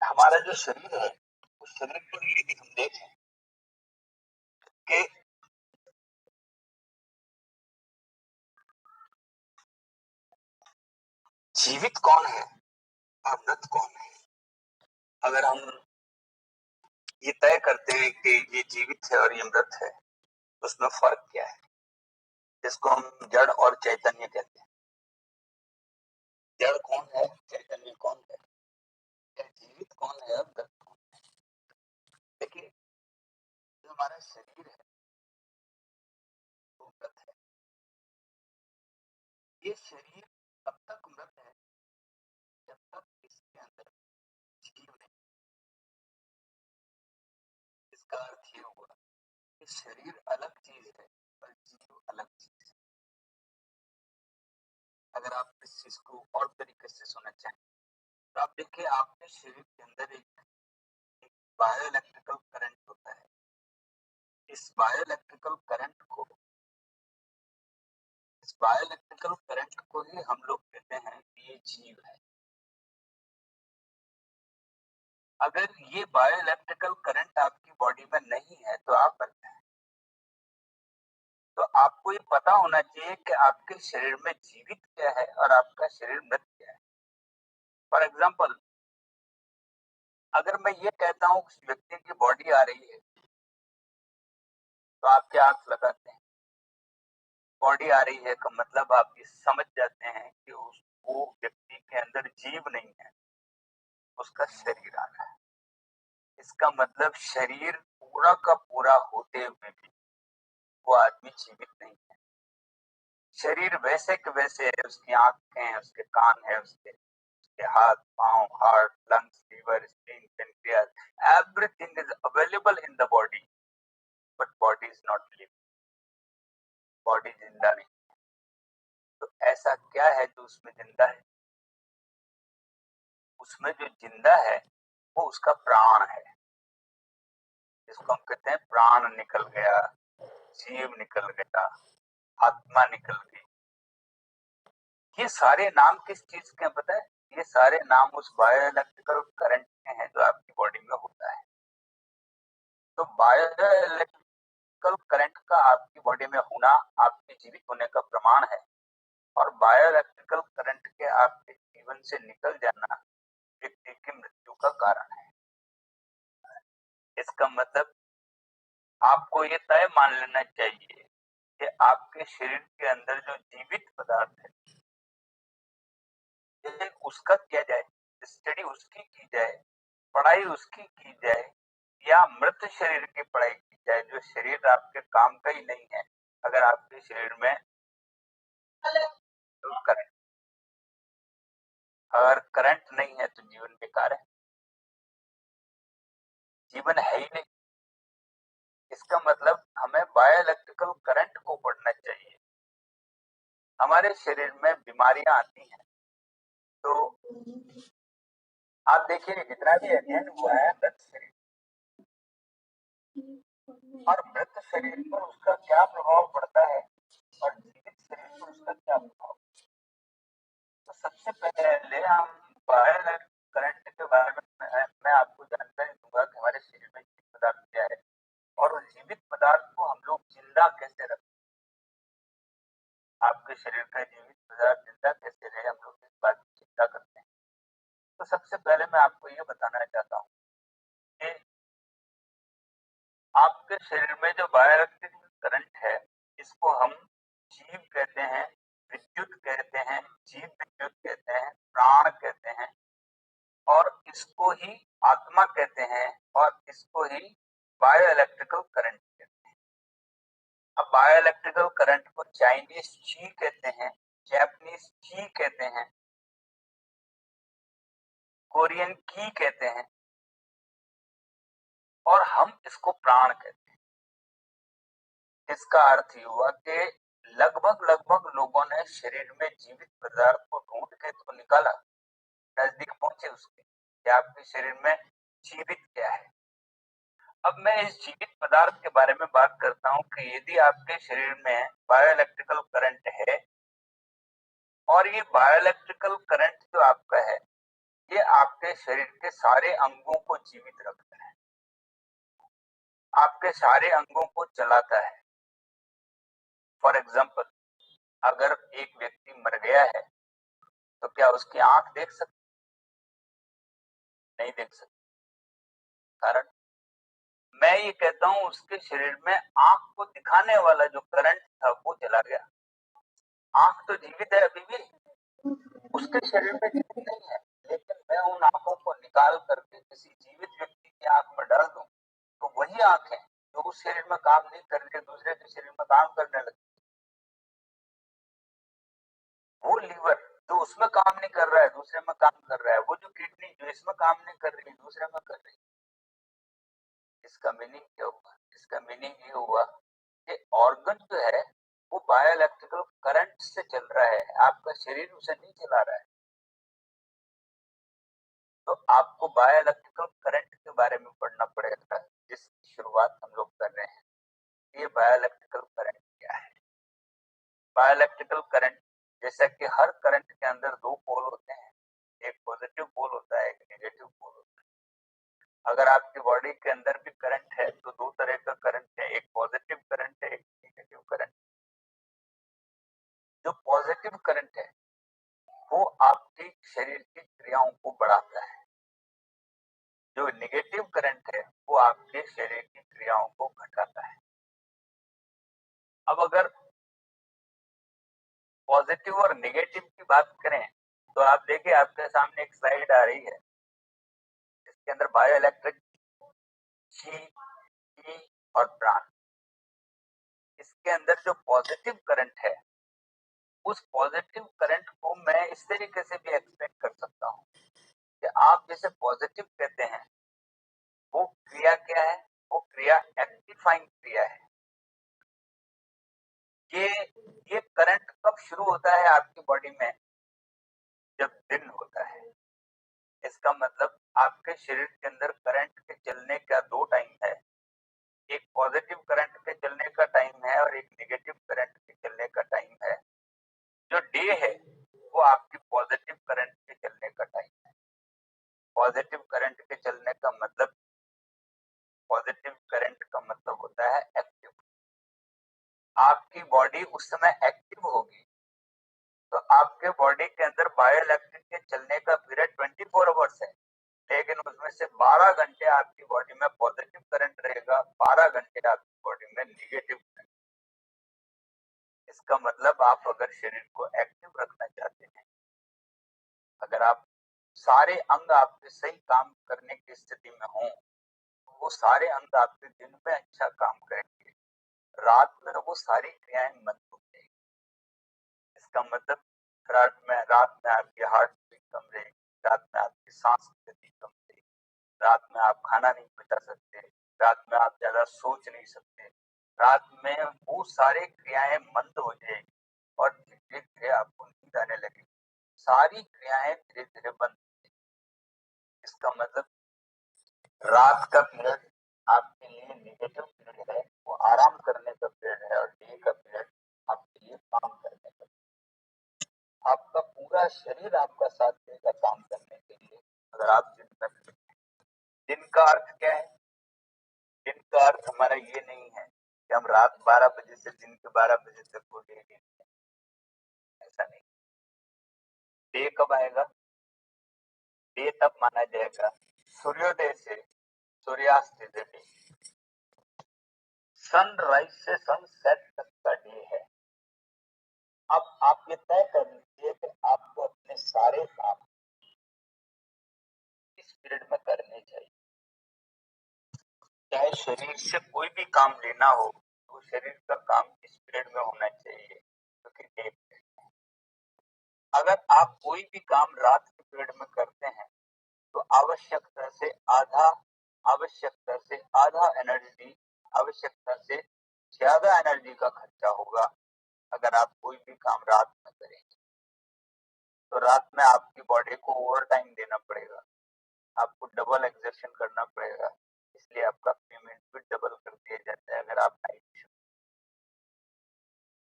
हमारा जो शरीर है उस शरीर को यदि हम देखें कि जीवित कौन है और मृत कौन है, अगर हम ये तय करते हैं कि ये जीवित है और ये मृत है, उसमें फर्क क्या है, जिसको हम जड़ और चैतन्य कहते हैं। जड़ कौन है, चैतन्य कौन है, या जीवित कौन है और मृत कौन है। देखिए, जो हमारा शरीर है वो मृत है। ये शरीर तब तक मृत है जब तक इसके अंदर जीव नहीं। इसका अर्थ ये हुआ कि शरीर अलग चीज है और जीव अलग चीज है। अगर आप इस चीज को और तरीके से सुनना चाहें तो आप देखिए, आपके शरीर के अंदर एक बायोइलेक्ट्रिकल करंट होता है। इस बायोइलेक्ट्रिकल करंट को ही हम लोग कहते हैं कि ये जीव है। अगर ये बायोइलेक्ट्रिकल करंट आपकी बॉडी में नहीं है तो आप मरते हैं। तो आपको ये पता होना चाहिए कि आपके शरीर में जीवित क्या है और आपका शरीर मृत क्या है। फॉर एग्जाम्पल, अगर मैं ये कहता हूँ उस व्यक्ति की बॉडी आ रही है तो आप क्या आंख लगाते हैं। बॉडी आ रही है का मतलब आप ये समझ जाते हैं कि वो व्यक्ति के अंदर जीव नहीं है, उसका शरीर आ रहा है। इसका मतलब शरीर पूरा का पूरा होते हुए भी वो आदमी जीवित नहीं है। शरीर वैसे के वैसे है, उसकी आंखें हैं, उसके कान है, उसके हाथ, पांव, heart, lungs, liver, spleen, pancreas, everything is available in the body, but body is not living. Body जिंदा नहीं। तो ऐसा क्या है जो उसमें जिंदा है? उसमें जो जिंदा है वो उसका प्राण है, जिसको हम कहते हैं प्राण निकल गया, जीव निकल गया, आत्मा निकल गई। ये सारे नाम किस चीज के हैं पता है? ये सारे नाम उस बायोइलेक्ट्रिकल करंट के हैं जो आपकी बॉडी में होता है। तो बायोइलेक्ट्रिकल करंट का आपकी बॉडी में होना आपके जीवित होने का प्रमाण है, और बायोइलेक्ट्रिकल करंट के आपके जीवन से निकल जाना व्यक्ति की मृत्यु का कारण है। इसका मतलब आपको ये तय मान लेना चाहिए कि आपके शरीर के अंदर जो जीवित पदार्थ है, यदि उसका किया जाए, स्टडी उसकी की जाए, पढ़ाई उसकी की जाए, या मृत शरीर की पढ़ाई की जाए, जो शरीर आपके काम का ही नहीं है, अगर आपके शरीर में तो करंट, अगर करंट नहीं है तो जीवन बेकार है, जीवन है ही नहीं। इसका मतलब हमें बायोइलेक्ट्रिकल करंट को पढ़ना चाहिए। हमारे शरीर में बीमारियां आती हैं तो आप देखिए, जितना भी अध्ययन हुआ है मृत शरीर और मृत शरीर पर उसका क्या प्रभाव पड़ता है और जीवित शरीर पर उसका क्या प्रभाव। तो सबसे पहले हम बायोइलेक्ट्रिक करंट के बारे में मैं आपको जानकारी दूंगा कि हमारे शरीर में जीवित पदार्थ क्या है और उस जीवित पदार्थ को हम लोग जिंदा कैसे रखें। आपके शरीर का जीवित पदार्थ जिंदा कैसे रहे, हम लोग इस बात की चिंता करते हैं। तो सबसे पहले मैं आपको ये बताना चाहता हूँ कि आपके शरीर में जो बायोइलेक्ट्रिक करंट है, इसको हम जीव कहते हैं, विद्युत कहते हैं, जीव विद्युत कहते हैं, प्राण कहते हैं, और इसको ही आत्मा कहते हैं, और इसको ही बायोइलेक्ट्रिकल करंट कहते हैं। अब बायोइलेक्ट्रिकल करंट को चाइनीज ची कहते हैं, जापानीज ची कहते हैं, कोरियन की कहते हैं, और हम इसको प्राण कहते हैं। इसका अर्थ ये हुआ कि लगभग लोगों ने शरीर में जीवित पदार्थ को ढूंढ के तो निकाला, नजदीक पहुंचे उसके कि आपके शरीर में जीवित क्या है। अब मैं इस जीवित पदार्थ के बारे में बात करता हूं कि यदि आपके शरीर में बायोइलेक्ट्रिकल करंट है, और ये बायोइलेक्ट्रिकल करंट जो आपका है ये आपके शरीर के सारे अंगों को जीवित रखता है, आपके सारे अंगों को चलाता है। फॉर एग्जाम्पल, अगर एक व्यक्ति मर गया है तो क्या उसकी आंख देख सकती? नहीं देख सकती। कारण, मैं ये कहता हूं उसके शरीर में आंख को दिखाने वाला जो करंट था वो चला गया। आंख तो जीवित है अभी भी, उसके शरीर में जीवित नहीं है, लेकिन मैं उन आंखों को निकाल करके किसी जीवित व्यक्ति की आंख में डाल दूं तो वही आंख है जो उस शरीर में काम नहीं कर रही, दूसरे के शरीर में काम करने लगती। वो लीवर जो उसमें काम नहीं कर रहा है दूसरे में काम कर रहा है, वो जो किडनी जो इसमें काम नहीं कर रही दूसरे में कर रही। इसका मीनिंग क्या हुआ? इसका मीनिंग ये हुआ कि ऑर्गन जो है वो बायोइलेक्ट्रिकल करंट से चल रहा है, आपका शरीर उसे नहीं चला रहा है। तो आपको बायोइलेक्ट्रिकल करंट के बारे में पढ़ना पड़ेगा, जिसकी शुरुआत हम लोग कर रहे हैं। ये बायोइलेक्ट्रिकल करंट क्या है? बायोइलेक्ट्रिकल करंट, जैसा कि हर करंट के अंदर दो पोल होते हैं, एक पॉजिटिव पोल होता है, एक नेगेटिव पोल होता है। अगर आपकी बॉडी के अंदर भी करंट है तो दो तरह का करंट है, एक पॉजिटिव करंट है, एक नेगेटिव करंट। जो पॉजिटिव करंट है वो आपके शरीर की क्रियाओं को बढ़ाता है, जो नेगेटिव करंट है वो आपके शरीर की क्रियाओं को घटाता है। अब अगर पॉजिटिव और नेगेटिव की बात करें तो आप देखिए आपके सामने एक स्लाइड आ रही है जिसके अंदर बायो इलेक्ट्रिक, ची, ई और प्राण। इसके अंदर जो पॉजिटिव करंट है उस पॉजिटिव करंट को मैं इस तरीके से भी एक्सप्लेन कर सकता हूँ कि आप जैसे पॉजिटिव कहते हैं वो क्रिया क्या है? वो क्रिया एक्टिफाइंग क्रिया है। ये ये करंट कब शुरू होता है आपकी बॉडी में? जब दिन होता है। इसका मतलब आपके शरीर के अंदर करंट के चलने का दो टाइम है, एक पॉजिटिव करंट के चलने का टाइम है और एक नेगेटिव करंट के चलने का टाइम है। जो डे है वो आपकी पॉजिटिव करंट के चलने का टाइम है। पॉजिटिव करंट के चलने का मतलब, पॉजिटिव करंट का मतलब होता है एक्टिव। आपकी बॉडी उस समय एक्टिव होगी तो आपके बॉडी के अंदर बायोइलेक्ट्रिक के चलने का पीरियड 24 आवर्स है, लेकिन उसमें से 12 घंटे आपकी बॉडी में पॉजिटिव करंट रहेगा, 12 घंटे आपकी बॉडी में नेगेटिव करंट। इसका मतलब आप अगर शरीर को एक्टिव रखना चाहते हैं, अगर आप सारे अंग आपके सही काम करने की स्थिति में हों, तो वो सारे अंग आपके दिन में अच्छा काम करेंगे, रात में वो सारी क्रियाएं मंद हो जाएगी। इसका मतलब रात में आपकी हार्ट बीट कम रहेगी, रात में आपकी सांस की गति कम रहेगी, रात में आप खाना नहीं पचा सकते, रात में आप ज्यादा सोच नहीं सकते, रात में वो सारी क्रियाएं मंद हो जाएगी और धीरे धीरे आपको नींद आने लगेगी, सारी क्रियाएं धीरे धीरे बंद हो जाएगी। इसका मतलब रात का पीरियड आपके लिए नेगेटिव पीरियड है, वो आराम करने का पीरियड है, और डे का पीरियड आपके लिए काम करने का। आपका पूरा शरीर आपका साथ देगा काम करने के लिए अगर आप दिन में। दिन का अर्थ क्या है? दिन का अर्थ हमारा ये नहीं है कि हम रात 12 बजे से दिन के 12 बजे तक को डे गिनते हैं, ऐसा नहीं। डे कब आएगा? डे तब माना जाएगा सूर्योदय से सूर्यास्त डे। सनराइज से सनसेट तक का डे है। अब आप ये तय कर लीजिए कि आपको अपने सारे काम किस पीरियड में करने चाहिए। चाहे शरीर से कोई भी काम लेना हो तो शरीर का काम किस पीरियड में होना चाहिए, क्योंकि डे। अगर आप कोई भी काम रात के पीरियड में करते हैं तो आवश्यकता से आधा एनर्जी, आवश्यकता से ज्यादा एनर्जी का खर्चा होगा अगर आप कोई भी काम रात में करेंगे। तो रात में आपकी बॉडी को ओवर टाइम देना पड़ेगा, आपको डबल एक्सर्शन करना पड़ेगा, इसलिए आपका पेमेंट भी डबल कर दिया जाता है अगर आप नाइट शिफ्ट,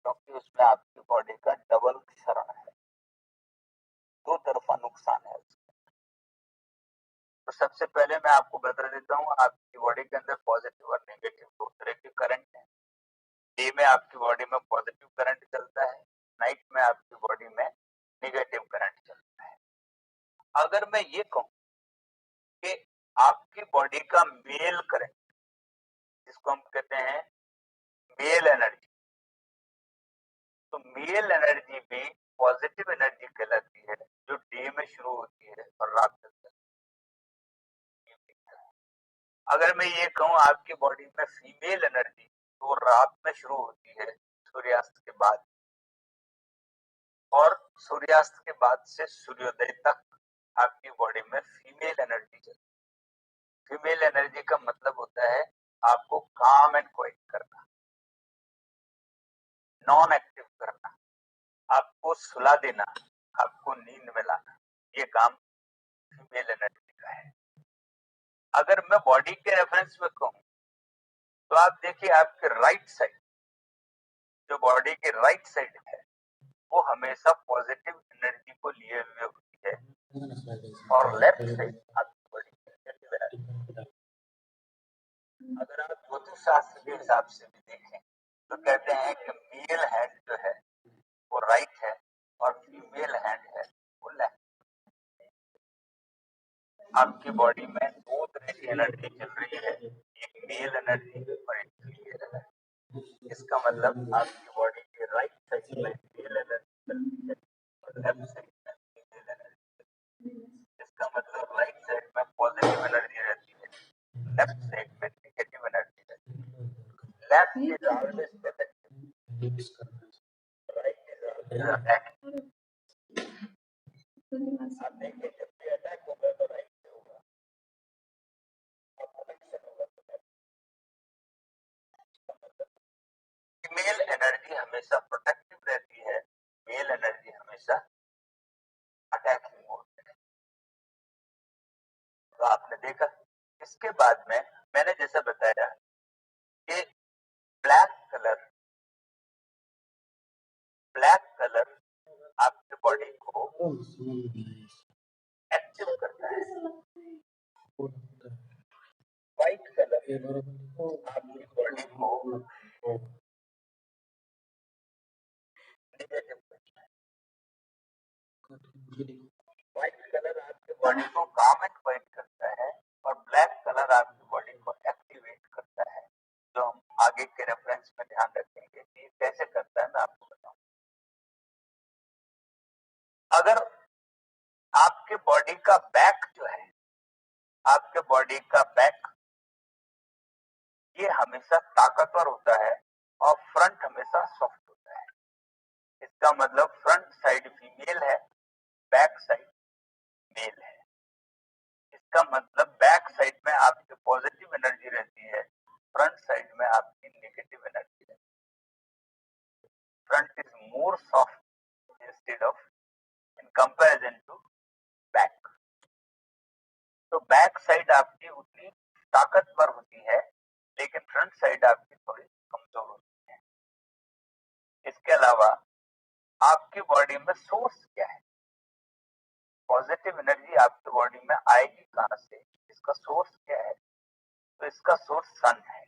क्योंकि उसमें आपकी बॉडी का डबल क्षरण है, दो तरफा नुकसान है उसमें। तो सबसे पहले मैं आपको बता देता हूँ, आपकी बॉडी के अंदर पॉजिटिव और नेगेटिव दो तरह के करंट है। डे में आपकी बॉडी में पॉजिटिव करंट चलता है, नाइट में आपकी बॉडी में नेगेटिव करंट चलता है। अगर मैं ये कहूँ कि आपकी बॉडी का मेल करंट, जिसको हम कहते हैं मेल एनर्जी, तो मेल एनर्जी भी पॉजिटिव एनर्जी कहलाती है, जो डे में शुरू होती है और रात तक चलती है। अगर मैं ये कहूँ आपकी बॉडी में फीमेल एनर्जी, तो रात में शुरू होती है सूर्यास्त के बाद, और सूर्यास्त के बाद से सूर्योदय तक आपकी बॉडी में फीमेल एनर्जी चलती है। फीमेल एनर्जी का मतलब होता है आपको काम एंड क्वाइट करना, नॉन एक्टिव करना, आपको सुला देना, आपको नींद में लाना, ये काम फीमेल एनर्जी का है। अगर मैं बॉडी के रेफरेंस में कहूँ तो आप देखिए आपके राइट साइड, जो बॉडी की राइट साइड है, वो हमेशा पॉजिटिव एनर्जी को लिए हुए होती है, और लेफ्ट साइड आपकी बॉडी की नेगेटिव एनर्जी। अगर आप ज्योतिष शास्त्र के हिसाब से भी देखें तो कहते हैं कि मेल हैंड जो है वो राइट है और फीमेल हैंड है वो लेफ्ट। आपकी बॉडी में दो तरह की एनर्जी चल रही है, एक मेल एनर्जी और एक फीमेल एनर्जी। इसका मतलब आपकी बॉडी के राइट साइड में मेल एनर्जी चल रही है और लेफ्ट साइड में फीमेल एनर्जी। इसका मतलब राइट साइड में पॉजिटिव एनर्जी रहती है, लेफ्ट साइड में नेगेटिव एनर्जी रहती है। Left is always protective, right is always attacking. आप देखिए जब भी अटैक होगा तो राइट से होगा, और प्रोटेक्शन होगा तो लेफ्ट। फीमेल एनर्जी हमेशा प्रोटेक्टिव रहती है, मेल एनर्जी हमेशा अटैकिंग मोड में। तो आपने देखा। इसके बाद में मैंने जैसा बताया कि ब्लैक कलर आपके बॉडी को एक्टिव करता है, व्हाइट कलर आपकी बॉडी को नेगेटिव करता है। व्हाइट कलर आपकी बॉडी को काम एंड क्वाइट करता है, और ब्लैक कलर आपकी बॉडी को एक्टिवेट करता है, जो हम आगे के रेफरेंस में ध्यान रखेंगे कि कैसे करता है, मैं आपको बताऊं। अगर आपके बॉडी का बैक जो है, आपके बॉडी का बैक ये हमेशा ताकतवर होता है और फ्रंट हमेशा सॉफ्ट होता है। इसका मतलब फ्रंट साइड फीमेल है, बैक साइड मेल है। इसका मतलब बैक साइड में आपकी पॉजिटिव एनर्जी रहती है, फ्रंट साइड में आपकी नेगेटिव एनर्जी रहती है। Front is more soft instead of in comparison to back. तो बैक साइड आपकी उतनी ताकतवर होती है, लेकिन फ्रंट साइड आपकी थोड़ी कमजोर होती है। इसके अलावा आपकी बॉडी में सोर्स क्या है, पॉजिटिव एनर्जी आपकी बॉडी में आएगी कहां से, इसका सोर्स क्या है? तो इसका सोर्स सन है।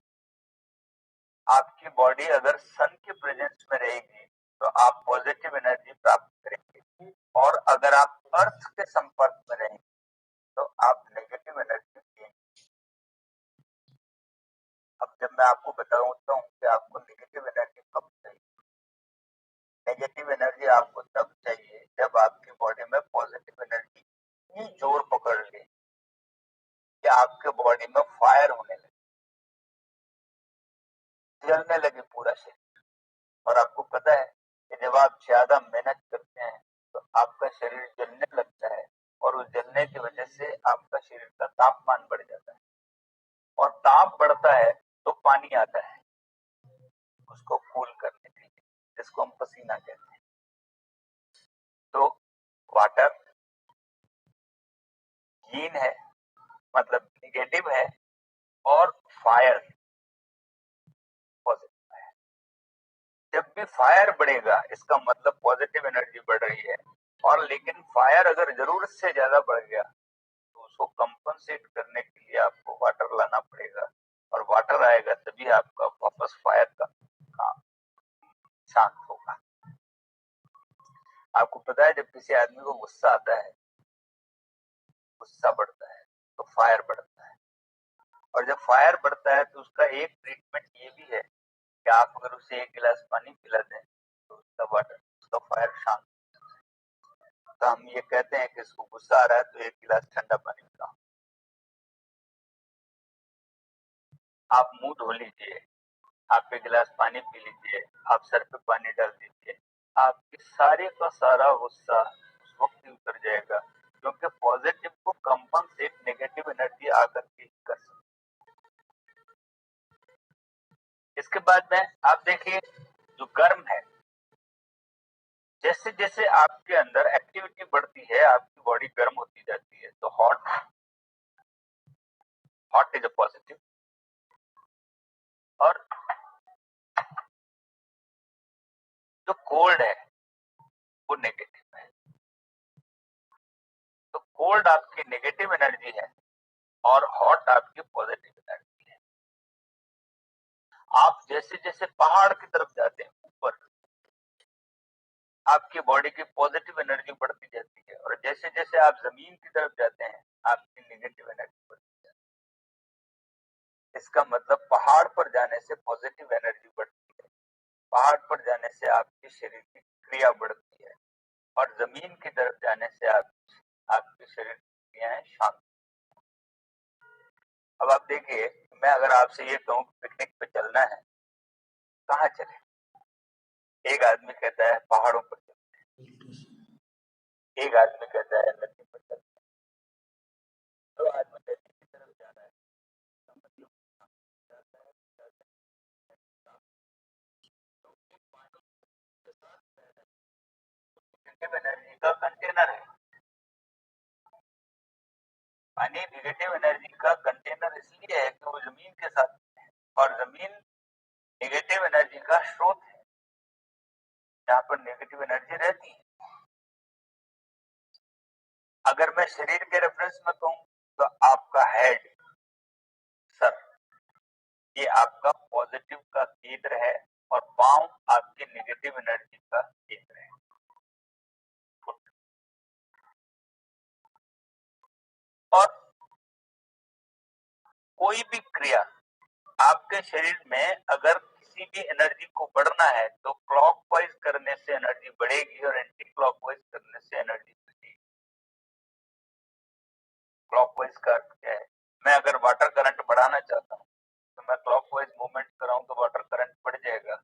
आपकी बॉडी अगर सन के प्रेजेंस में रहेगी तो आप पॉजिटिव एनर्जी प्राप्त करेंगे, और अगर आप अर्थ के संपर्क में रहेंगे तो आप नेगेटिव एनर्जी देंगे। अब जब मैं आपको बताता हूँ कि आपको नेगेटिव एनर्जी कब चाहिए, नेगेटिव एनर्जी आपको तब चाहिए जब आपकी बॉडी में पॉजिटिव एनर्जी इतनी जोर पकड़ ले कि आपके बॉडी में फायर होने लगे, जलने लगे पूरा शरीर। और आपको पता है कि जब आप ज्यादा मेहनत करते हैं तो आपका शरीर जलने लगता है, और उस जलने की वजह से आपका शरीर का तापमान बढ़ जाता है, और ताप बढ़ता है तो पानी आता है उसको कूल करने के लिए, जिसको हम पसीना कहते हैं। तो वाटर यीन है, मतलब निगेटिव है, और फायर पॉजिटिव है। जब भी फायर बढ़ेगा इसका मतलब पॉजिटिव एनर्जी बढ़ रही है, और लेकिन फायर अगर जरूरत से ज्यादा बढ़ गया तो उसको कंपनसेट कंपनसेट करने के लिए आपको वाटर लाना पड़ेगा, और वाटर आएगा तभी आपका वापस फायर का काम शांत होगा। आपको पता है, जब किसी आदमी को गुस्सा आता है, गुस्सा बढ़ता है तो फायर बढ़ता है, और जब फायर बढ़ता है तो उसका एक ट्रीटमेंट ये भी है कि आप अगर उसे 1 गिलास पानी पिला दें तो उसका फायर शांत। तो हम ये कहते हैं कि इसको गुस्सा आ रहा है तो 1 गिलास ठंडा पानी पिलाओ। आप मुंह धो लीजिए, आप 1 गिलास पानी पी लीजिए, आप सर पे पानी डाल दीजिए, आपके सारे का सारा गुस्सा उस वक्त ही उतर जाएगा, क्योंकि पॉजिटिव को कंपनसेट नेगेटिव एनर्जी आकर के कर सकती। इसके बाद में आप देखिए, जो गर्म है, जैसे जैसे आपके अंदर एक्टिविटी बढ़ती है आपकी बॉडी गर्म होती जाती है। तो हॉट इज अ पॉजिटिव, और जो कोल्ड है वो नेगेटिव है। तो कोल्ड आपकी नेगेटिव एनर्जी है और हॉट आपकी पॉजिटिव एनर्जी है। आप जैसे जैसे पहाड़ की तरफ जाते हैं ऊपर, आपकी बॉडी की पॉजिटिव एनर्जी बढ़ती जाती है, और जैसे जैसे आप जमीन की तरफ जाते हैं आपकी नेगेटिव एनर्जी बढ़ती जाती है। इसका मतलब पहाड़ पर जाने से पॉजिटिव एनर्जी बढ़ती है, पहाड़ पर जाने से आपके शरीर की क्रिया बढ़ती है, और जमीन की तरफ जाने से आपके शरीर की क्रियाएं शांत। अब आप देखिए, मैं अगर आपसे ये कहूँ पिकनिक पे चलना है, कहाँ चले? एक आदमी कहता है पहाड़ों पर चलते हैं, एक आदमी कहता है नदी पर चलते हैं, दो आदमी नदी की तरफ जा रहा है, इसका मतलब जाता है, तो एक पानी के साथ बह रहा है, नेगेटिव एनर्जी का कंटेनर है। पानी नेगेटिव एनर्जी का कंटेनर इसलिए है कि वो जमीन के साथ है, और जमीन नेगेटिव एनर्जी का स्रोत है, जहाँ पर नेगेटिव एनर्जी रहती है। अगर मैं शरीर के रेफरेंस में कहूँ तो आपका हेड, सर, ये आपका पॉजिटिव का केंद्र है, और पांव आपके नेगेटिव एनर्जी का केंद्र है। और कोई भी क्रिया आपके शरीर में अगर किसी भी एनर्जी को बढ़ना है तो क्लॉकवाइज करने से एनर्जी बढ़ेगी, और एंटी क्लॉकवाइज करने से एनर्जी घटेगी। क्लॉकवाइज का अर्थ क्या है? मैं अगर वाटर करंट बढ़ाना चाहता हूँ तो मैं क्लॉकवाइज मूवमेंट कराऊं तो वाटर करंट बढ़ जाएगा,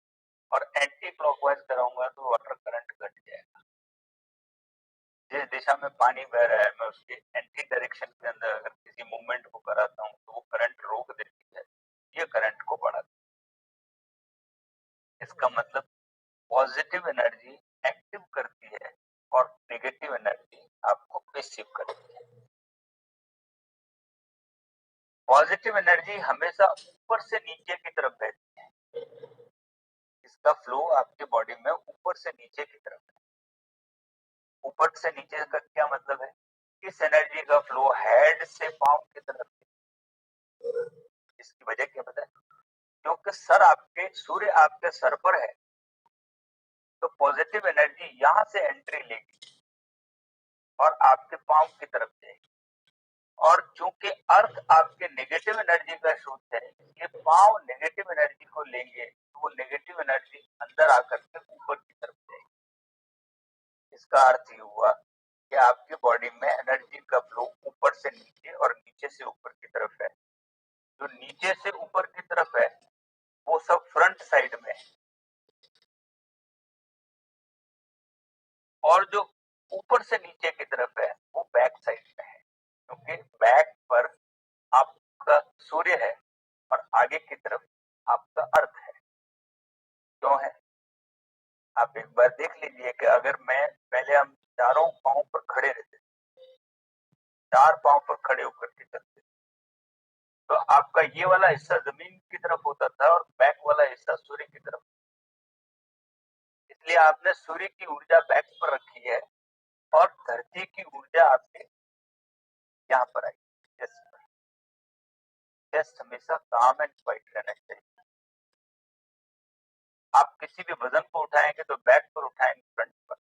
और एंटी क्लॉकवाइज कराऊंगा तो वाटर करंट घट जाएगा। जिस दिशा में पानी बह रहा है, मैं उसके एंटी डायरेक्शन के अंदर अगर किसी मूवमेंट को कराता हूँ तो वो करंट रोक देती है, ये करंट को बढ़ाती है। इसका मतलब पॉजिटिव एनर्जी एक्टिव करती है और नेगेटिव एनर्जी आपको पैसिव करती है। पॉजिटिव एनर्जी हमेशा ऊपर से नीचे की तरफ बहती है, इसका फ्लो आपके बॉडी में ऊपर से नीचे की तरफ है। ऊपर से नीचे का क्या मतलब है? इस एनर्जी का फ्लो हेड से पांव की तरफ है। इसकी वजह क्या पता है? क्योंकि सूर्य आपके सर पर है, तो पॉजिटिव एनर्जी यहाँ से एंट्री लेगी और आपके पांव की तरफ जाएगी, और चूंकि अर्थ आपके नेगेटिव एनर्जी का स्रोत है, ये पांव नेगेटिव एनर्जी को लेंगे तो वो नेगेटिव एनर्जी अंदर आकर के ऊपर की तरफ जाएगी। इसका अर्थ ये हुआ कि आपकी बॉडी में एनर्जी का फ्लो ऊपर से नीचे और नीचे से ऊपर की तरफ है। जो नीचे से ऊपर की तरफ है वो सब फ्रंट साइड में है, और जो ऊपर से नीचे की तरफ है वो बैक साइड में है, क्योंकि बैक पर आपका सूर्य है और आगे की तरफ आपका अर्थ है। क्यों है? आप एक बार देख लीजिए कि अगर मैं पहले हम चारों पांव पर खड़े रहते, चार पांव पर खड़े होकर के चलते, तो आपका ये वाला हिस्सा जमीन की तरफ होता था और बैक वाला हिस्सा सूर्य की तरफ। इसलिए आपने सूर्य की ऊर्जा बैक पर रखी है और धरती की ऊर्जा आपके यहाँ पर आई। चेस्ट हमेशा काम एंड क्वाइट रहना चाहिए। आप किसी भी वजन को उठाएंगे तो बैक पर उठाएंगे, फ्रंट पर।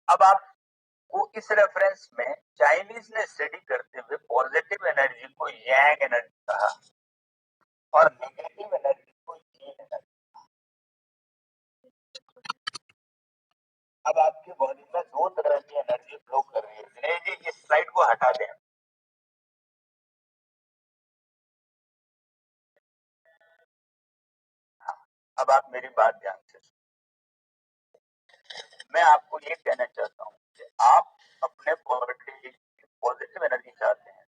अब आपको इस रेफरेंस में चाइनीज ने स्टडी करते हुए पॉजिटिव एनर्जी को यांग एनर्जी कहा और नेगेटिव एनर्जी को यीन एनर्जी। अब आपकी बॉडी में दो तरह की एनर्जी फ्लो कर रही है। दिनेश जी, इस स्लाइड को हटा दें। अब आप मेरी बात ध्यान से सुनिए। मैं आपको ये कहना चाहता हूँ कि आप अपने बॉडी की पॉजिटिव एनर्जी चाहते हैं,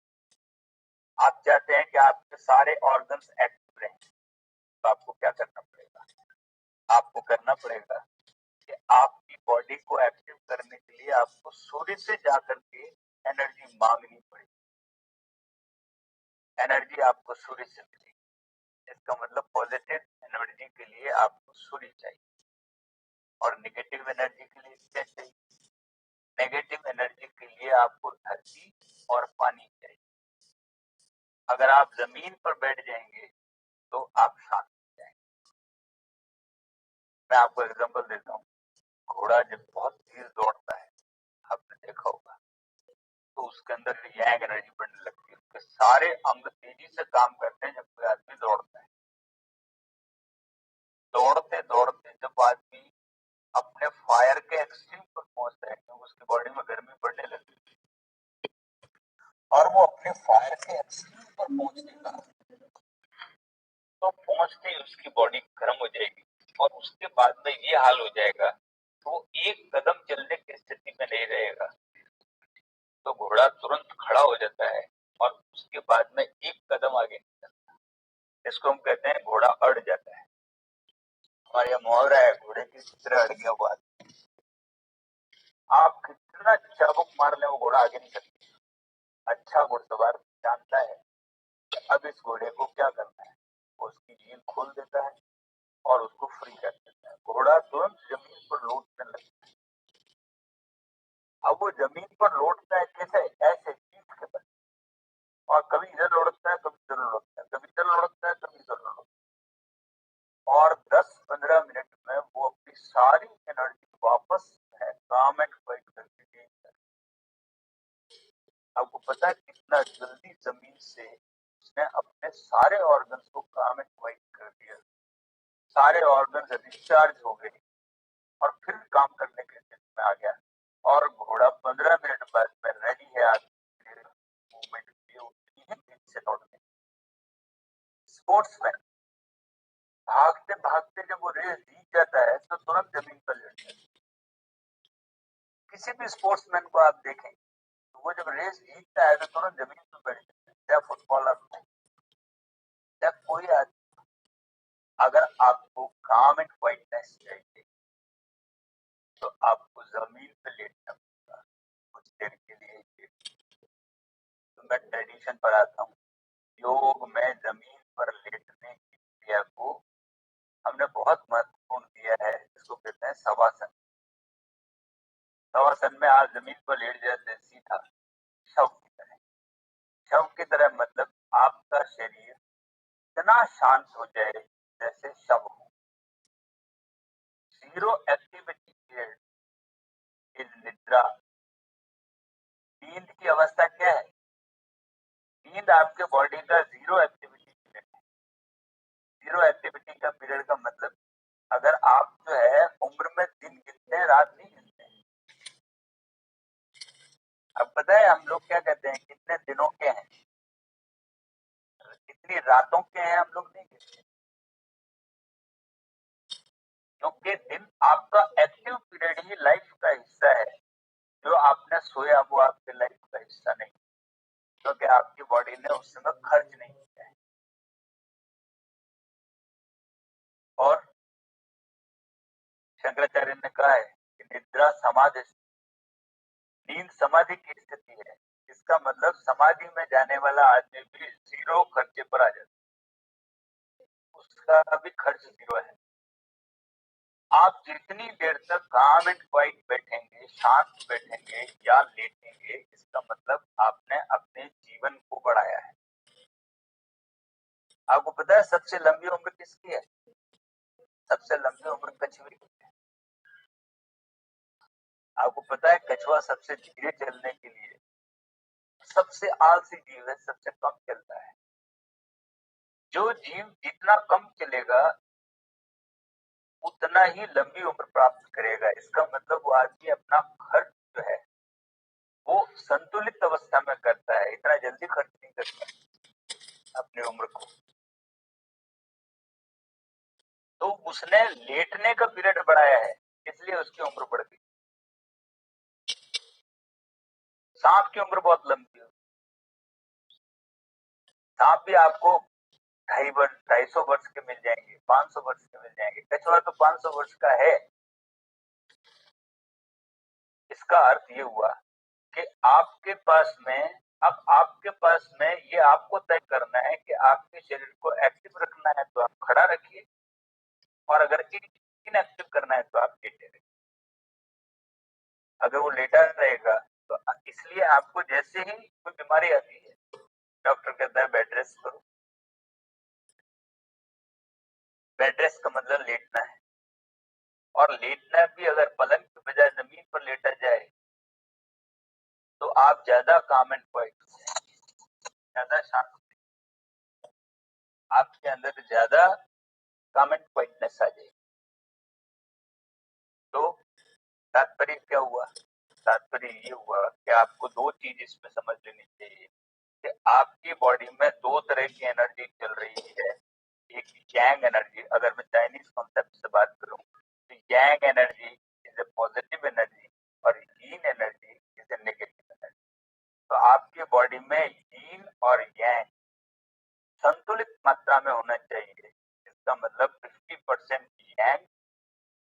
आप चाहते हैं कि आपके सारे ऑर्गन्स एक्टिव रहें, तो आपको क्या करना पड़ेगा? आपको करना पड़ेगा कि आपकी बॉडी को एक्टिव करने के लिए आपको सूर्य से जाकर के एनर्जी मांगनी पड़ेगी। एनर्जी आपको सूर्य से मिलेगी। इसका मतलब पॉजिटिव एनर्जी के लिए आपको सूर्य चाहिए और नेगेटिव एनर्जी के लिए क्या चाहिए? नेगेटिव एनर्जी के लिए आपको धरती और पानी चाहिए। अगर आप जमीन पर बैठ जाएंगे तो आप शांत हो जाएंगे। मैं आपको एग्जांपल देता हूँ। घोड़ा जब बहुत तेज दौड़ता है, आपने देखा होगा, तो उसके अंदर यांग एनर्जी बढ़ने लगती है, उसके सारे अंग तेजी से काम करते हैं जब कोई आदमी दौड़ता है। दौड़ते दौड़ते जब आदमी अपने फायर के एक्सट्रीम पर पहुंचता है, क्योंकि उसकी बॉडी में गर्मी बढ़ने लगती है और वो अपने फायर के एक्सट्रीम पर पहुंचने का, तो पहुंचते ही उसकी बॉडी गर्म हो जाएगी और उसके बाद में ये हाल हो जाएगा तो वो एक कदम चलने की स्थिति में नहीं रहेगा। तो घोड़ा तुरंत खड़ा हो जाता है और उसके बाद में एक कदम आगे नहीं चलता। इसको हम कहते हैं घोड़ा अड़ जाता है। हमारे यहाँ मुहावरा है, घोड़े की चित्र अड़ गया हुआ। आप कितना चाबुक मार ले, वो घोड़ा आगे नहीं चलता। अच्छा घुड़सवार जानता है कि अब इस घोड़े को क्या करना है, वो उसकी जीभ खोल देता है और उसको फ्री कर देता है। घोड़ा तुरंत जमीन पर लौटने लगता है। अब वो जमीन पर लौटता है कैसे? ऐसे पीठ के बल, और कभी इधर लौटता है, कभी इधर लौटता है, कभी इधर लौटता है, कभी इधर लौटता है, और 10-15 मिनट में वो अपनी सारी एनर्जी वापस है काम एंड फाइट करके गेन कर। आपको पता है कितना जल्दी जमीन से उसने अपने सारे ऑर्गन्स को काम एंड फाइट कर दिया, सारे ऑर्गन्स डिस्चार्ज हो गए और फिर काम करने के स्थिति में आ गया। और घोड़ा 15 मिनट बाद में रेडी है आपके मूवमेंट के लिए, उतनी ही तेजी से दौड़ने। स्पोर्ट्समैन भागते भागते जब वो रेस जीत जाता है तो तुरंत जमीन पर लेट जाता है। किसी भी स्पोर्ट्समैन को आप देखें तो वो जब रेस जीतता है तो तुरंत जमीन पर बैठ जाता है, चाहे फुटबॉलर हो, चाहे कोई आदमी। अगर आपको काम एंड फाइटनेस चाहिए तो आपको जमीन पर लेटना पड़ेगा कुछ देर के लिए। तो मैं ट्रेडिशन पर आता हूँ। योग में जमीन पर लेटने की क्रिया को हमने बहुत महत्वपूर्ण दिया है। इसको कहते हैं शवासन। शवासन में आप जमीन पर लेट जाते हैं सीधा, शव की तरह। शव की तरह मतलब आपका शरीर इतना शांत हो जाए जैसे शव हो। जीरो एक्टिविटी पीरियड इज निद्रा। नींद की अवस्था क्या है? नींद आपके बॉडी का जीरो एक्टिविटी पीरियड है। जीरो एक्टिविटी का पीरियड का मतलब, अगर आप जो है उम्र में दिन गिनते हैं, रात नहीं गिनते हैं। अब पता है हम लोग क्या कहते हैं, कितने दिनों के हैं, कितनी रातों के हैं, हम लोग नहीं गिनते। क्योंकि दिन आपका एक्टिव पीरियड ही लाइफ का हिस्सा है। जो आपने सोया वो आपके लाइफ का हिस्सा नहीं, क्योंकि आपकी बॉडी ने उस समय खर्च नहीं किया है। और शंकराचार्य ने कहा है कि निद्रा समाधि, नींद समाधि की स्थिति है। इसका मतलब समाधि में जाने वाला आदमी भी जीरो खर्चे पर आ जाता है, उसका भी खर्च जीरो है। आप जितनी देर तक काम एंड क्वाइट बैठेंगे, शांत बैठेंगे या लेटेंगे, इसका मतलब आप पता है सबसे लंबी उम्र किसकी है? सबसे लंबी उम्र कछुए की है। आपको पता है कछुआ सबसे धीरे चलने के लिए सबसे आलसी जीव है, सबसे कम चलता है। जो जीव जितना कम चलेगा उतना ही लंबी उम्र प्राप्त करेगा। इसका मतलब वो आदमी अपना खर्च जो है वो संतुलित अवस्था में करता है, इतना जल्दी खर्च नहीं करता अपनी उम्र को। तो उसने लेटने का पीरियड बढ़ाया है, इसलिए उसकी उम्र बढ़ गई। सांप की उम्र बहुत लंबी है। सांप भी आपको 250 वर्ष के मिल जाएंगे, 500 वर्ष के मिल जाएंगे। कछुआ तो 500 वर्ष का है। इसका अर्थ ये हुआ कि आपके पास में, अब आपके पास में ये आपको तय करना है कि आपके शरीर को एक्टिव रखना है तो आप खड़ा रखिए, और अगर इनएक्टिव करना है तो आप लेटे रहिए। अगर वो लेटा रहेगा तो इसलिए आपको जैसे ही कोई बीमारी आती है डॉक्टर कहता है बेड रेस्ट करो। बेड रेस्ट का मतलब लेटना है, और लेटना भी अगर पलंग की बजाय जमीन पर लेटा जाए तो आप ज्यादा काम एंड क्वाइट, ज्यादा शांत, आपके अंदर ज्यादा काम एंड क्वाइटनेस आ जाएगी। तो तात्पर्य क्या हुआ? तात्पर्य ये हुआ कि आपको दो चीज इसमें समझ लेनी चाहिए कि आपकी बॉडी में दो तरह की एनर्जी चल रही है। एक यांग एनर्जी, अगर मैं चाइनीज कॉन्सेप्ट से बात करूं तो yang energy is a positive energy और yin energy is a negative energy. तो आपकी बॉडी में यीन और यांग संतुलित मात्रा में होना चाहिए। इसका मतलब 50% यांग,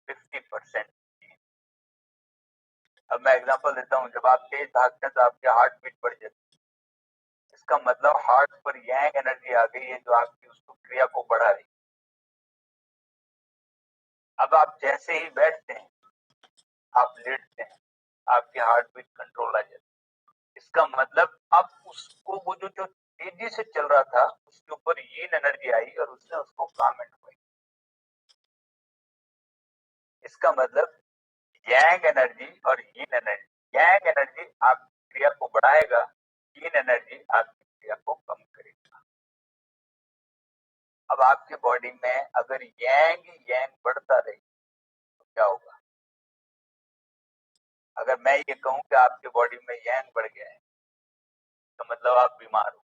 50% यीन। अब मैं एग्जांपल देता हूँ, जब आप तेज भागते हैं तो आपकी हार्ट बीट बढ़ जाती है। इसका मतलब हार्ट पर यांग एनर्जी आ गई है जो आपकी उसको क्रिया को बढ़ा रही है। अब आप जैसे ही बैठते हैं, आप लेटते हैं, आपकी हार्ट बीट कंट्रोल आ जाती है। इसका मतलब अब उसको वो जो तेजी से चल रहा था उसके ऊपर यीन एनर्जी आई और उसने उसको काम एंड हुई। इसका मतलब यांग एनर्जी और यीन एनर्जी, यांग एनर्जी आपकी क्रिया को बढ़ाएगा, यीन एनर्जी आपकी क्रिया को कम करेगा। अब आपकी बॉडी में अगर यांग यांग बढ़ता रहे तो क्या होगा? अगर मैं ये कहूं कि आपकी बॉडी में यांग बढ़ गया है तो मतलब आप बीमार हो गए।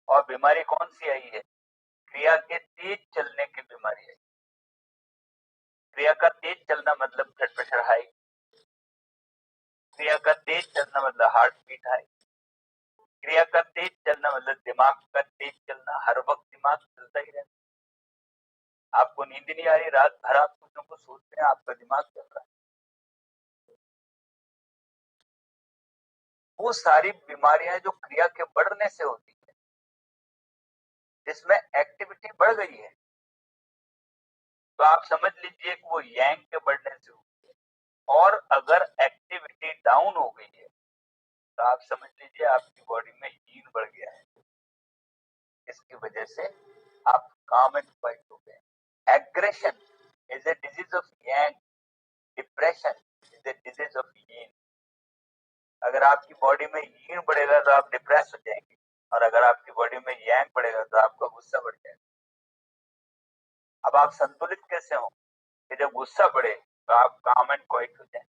और बीमारी कौन सी आई है? क्रिया के तेज चलने की बीमारी है। क्रिया का तेज चलना मतलब ब्लड प्रेशर हाई, क्रिया का तेज चलना मतलब हार्ट बीट हाई, क्रिया का तेज चलना मतलब दिमाग का तेज चलना, हर वक्त दिमाग चलता ही रहता। आपको नींद नहीं आ रही, रात भर आप कुछ न कुछ सोचते हैं, आपका दिमाग चल रहा है। वो सारी बीमारियां जो क्रिया के बढ़ने से होती है, जिसमें एक्टिविटी बढ़ गई है, तो आप समझ लीजिए कि वो यांग के बढ़ने से होती है। और अगर एक्टिविटी डाउन हो गई है तो आप समझ लीजिए आपकी बॉडी में हीन बढ़ गया है। इसकी वजह से आप काम एंड क्वाइट हो गए। Aggression is a disease of Yang, depression is a disease of यीन। अगर आपकी बॉडी में यीन बढ़ेगा तो आप डिप्रेस हो जाएंगे, और अगर आपकी बॉडी में यांग बढ़ेगा तो आपका गुस्सा बढ़ जाएगा। अब आप संतुलित कैसे हो कि जब गुस्सा बढ़े तो आप काम एंड क्वाइट हो जाए।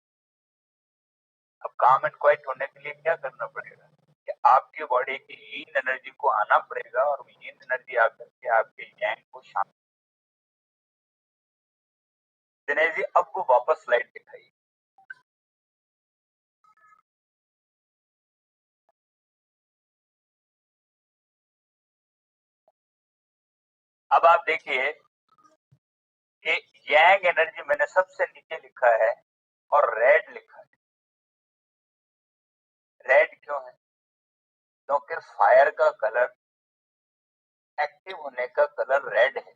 अब काम एंड क्वाइट होने के लिए क्या करना पड़ेगा कि आपकी बॉडी की यीन एनर्जी को आना पड़ेगा, और यीन एनर्जी आकर के आपके यांग को शांत। दिनेश जी अब वो वापस स्लाइड दिखाइए। अब आप देखिए कि यांग एनर्जी मैंने सबसे नीचे लिखा है और रेड लिखा है। रेड क्यों है? क्योंकि फायर का कलर, एक्टिव होने का कलर रेड है,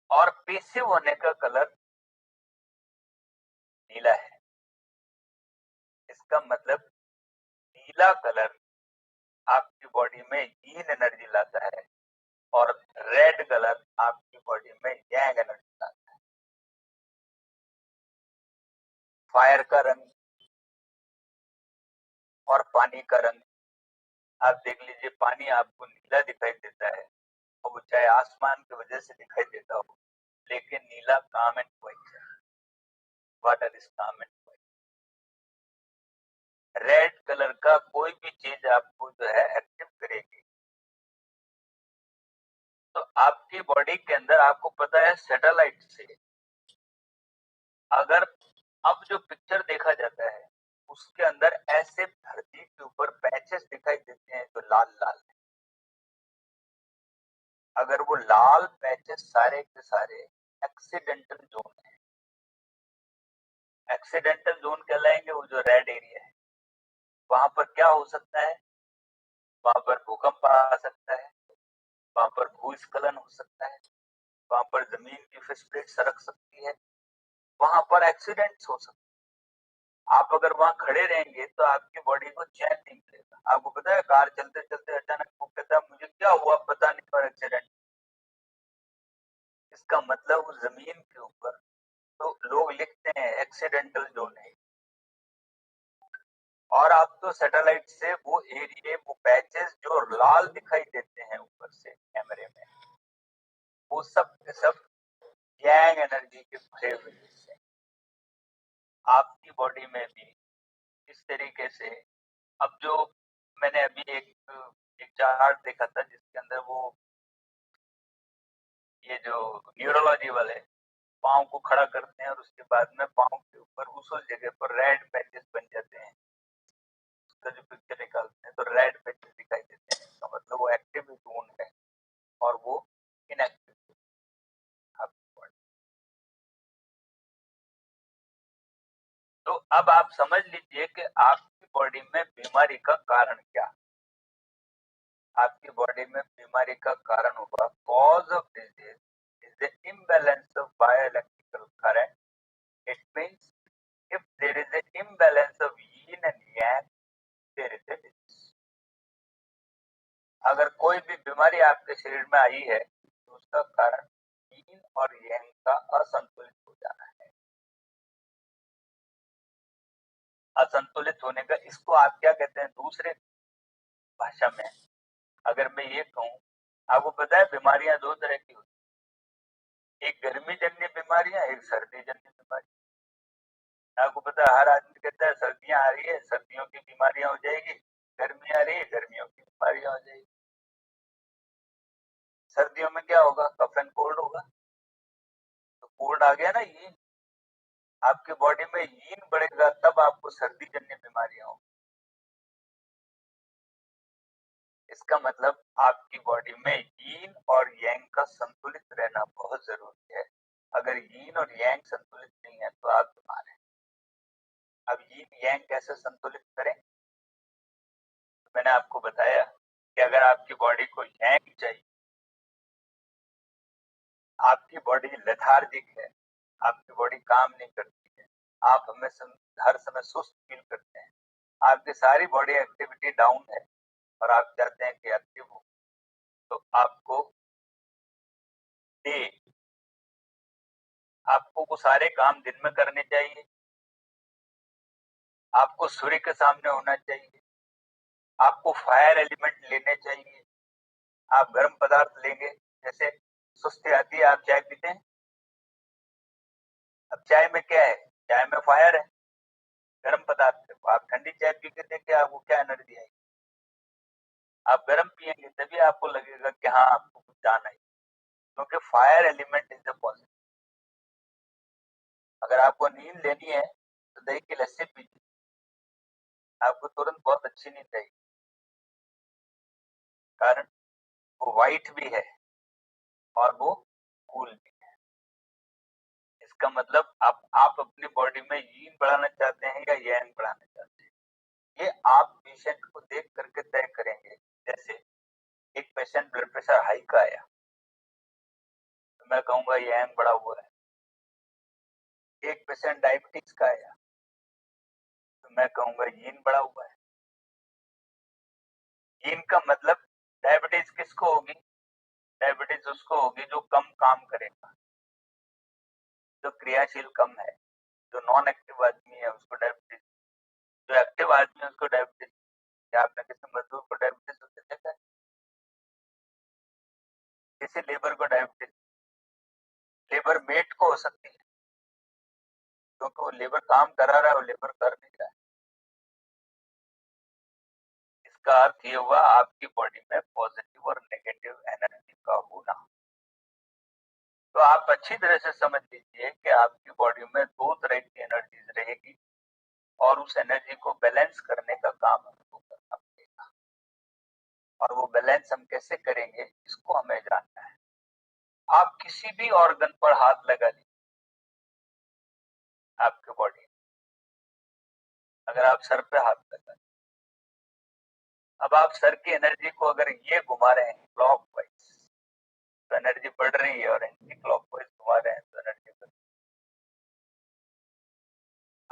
और पेसिव होने का कलर नीला है। इसका मतलब नीला कलर आपकी आपकी बॉडी में यीन एनर्जी लाता है और रेड कलर आपकी बॉडी में यांग एनर्जी लाता है। फायर का रंग और पानी का रंग, आप देख लीजिए, पानी आपको नीला दिखाई देता है और वो चाहे आसमान की वजह से दिखाई देता हो, लेकिन नीला काम एंड व्हाइट है, वाटर इज काम एंड व्हाइट। रेड कलर का कोई भी चीज आपको जो है एक्टिव करेगी। तो आपकी बॉडी के अंदर आपको पता है सैटेलाइट से अगर अब जो पिक्चर देखा जाता है उसके अंदर ऐसे धरती के ऊपर पैचेस दिखाई देते हैं जो लाल लाल है। अगर वो लाल पैचेस सारे के सारे एक्सीडेंटल जोन है, एक्सीडेंटल जोन कहलाएंगे वो जो रेड एरिया है। वहां पर क्या हो सकता है, वहां पर भूकंप आ सकता है, वहां पर भूस्खलन हो सकता है, वहां पर जमीन की फिसलट सरक सकती है, वहां पर एक्सीडेंट्स हो सकते हैं। आप अगर वहां खड़े रहेंगे तो आपकी बॉडी को चैन नहीं मिलेगा। आपको पता है कार चलते चलते अचानक वो कहता है मुझे क्या हुआ पता नहीं पर एक्सीडेंट, इसका मतलब उस जमीन के ऊपर तो लोग लिखते हैं एक्सीडेंटल जोन है। और आप तो सैटेलाइट से वो एरिया, वो पैचेस जो लाल दिखाई देते हैं ऊपर से कैमरे में, वो सब के सब यांग एनर्जी के भरे हुए हिस्से। आपकी बॉडी में भी इस तरीके से, अब जो मैंने अभी एक एक चार्ट देखा था जिसके अंदर वो ये जो न्यूरोलॉजी वाले पाँव को खड़ा करते हैं और उसके बाद में पाँव के ऊपर उस जगह पर रेड पैचेस बन जाते हैं, उसका जो पिक्चर निकालते हैं तो रेड पैचेस दिखाई देते हैं। इसका मतलब वो एक्टिव जोन है और वो इनएक्टिव। तो अब आप समझ लीजिए कि आपकी बॉडी में बीमारी का कारण क्या, आपकी बॉडी में बीमारी का कारण होगा cause of disease is the imbalance of bioelectrical current. It means if there is an imbalance of yin and yang, there is a disease। अगर कोई भी बीमारी आपके शरीर में आई है तो उसका कारण yin और yang का असंतुलित हो जाना है। असंतुलित होने का इसको आप क्या कहते हैं दूसरे भाषा में, अगर मैं ये कहूँ, आपको पता है बीमारियां दो तरह की होती है, एक गर्मी जन्य बीमारियां, एक सर्दी जन्य बीमारी। आपको पता है हर आदमी कहता है सर्दियां आ रही है सर्दियों की बीमारियां हो जाएगी, गर्मी आ रही है गर्मियों की बीमारियां हो जाएगी। सर्दियों में क्या होगा, कफ एंड कोल्ड होगा। तो कोल्ड आ गया ना, ये आपके बॉडी में यीन बढ़ेगा तब आपको सर्दी जन्य बीमारियां होंगी। इसका मतलब आपकी बॉडी में यीन और यांग का संतुलित रहना बहुत जरूरी है। अगर यीन और यांग संतुलित नहीं है तो आप बीमार हैं। अब यीन यांग कैसे संतुलित करें, तो मैंने आपको बताया कि अगर आपकी बॉडी को यांग चाहिए, आपकी बॉडी लेथार्जिक है, आपकी बॉडी काम नहीं करती है, आप हमेशा हर समय सुस्त फील करते हैं, आपकी सारी बॉडी एक्टिविटी डाउन है और आप चाहते हैं कि एक्टिव हो, तो आपको डे, आपको वो सारे काम दिन में करने चाहिए, आपको सूर्य के सामने होना चाहिए, आपको फायर एलिमेंट लेने चाहिए। आप गर्म पदार्थ लेंगे, जैसे सुस्ती आती है, आप चाय पीते हैं, अब चाय में क्या है, चाय में फायर है, गर्म पदार्थ है। आप ठंडी चाय पी के देखिए आपको क्या एनर्जी आएगी। आप गर्म पिएंगे तभी आपको लगेगा कि हाँ आपको कुछ जाना है, क्योंकि fire element is the positive. अगर आपको नींद लेनी है तो दही की लस्सी पीजिए, आपको तुरंत बहुत अच्छी नींद आएगी, कारण वो व्हाइट भी है और वो कूल भी है। इसका मतलब आप अपनी बॉडी में यीन बढ़ाना चाहते हैं या यांग बढ़ाना चाहते हैं, ये आप पेशेंट को देख करके तय करेंगे। जैसे एक पेशेंट ब्लड प्रेशर हाई का आया तो मैं कहूंगा यांग बढ़ा हुआ है। एक पेशेंट डायबिटीज का आया तो मैं कहूंगा यीन बढ़ा हुआ है। जीन का मतलब डायबिटीज किसको होगी? डायबिटीज उसको होगी जो कम काम करेगा, जो क्रियाशील कम है, जो नॉन एक्टिव आदमी है उसको डायबिटीज, जो एक्टिव आदमी है उसको डायबिटीज। क्या आपने किसी मजदूर को डायबिटीज होते देखा है? किसी लेबर को डायबिटीज? लेबर मेट को हो सकती है, क्योंकि वो लेबर काम करा रहा है, वो लेबर कर नहीं रहा है। इसका अर्थ ये हुआ आपकी बॉडी में पॉजिटिव और नेगेटिव एनर्जी का होना। तो आप अच्छी तरह से समझ लीजिए कि आपकी बॉडी में दो तरह की एनर्जीज रहेगी और उस एनर्जी को बैलेंस करने का काम हमको करना पड़ेगा। और वो बैलेंस हम कैसे करेंगे इसको हमें जानना है। आप किसी भी ऑर्गन पर हाथ लगा लीजिए आपके बॉडी, अगर आप सर पे हाथ लगा, अब आप सर की एनर्जी को अगर ये घुमा रहे हैं क्लॉकवाइज तो एनर्जी बढ़ रही है, और एंटी क्लॉकवाइज घुमा रहे हैं तो एनर्जी बढ़ रही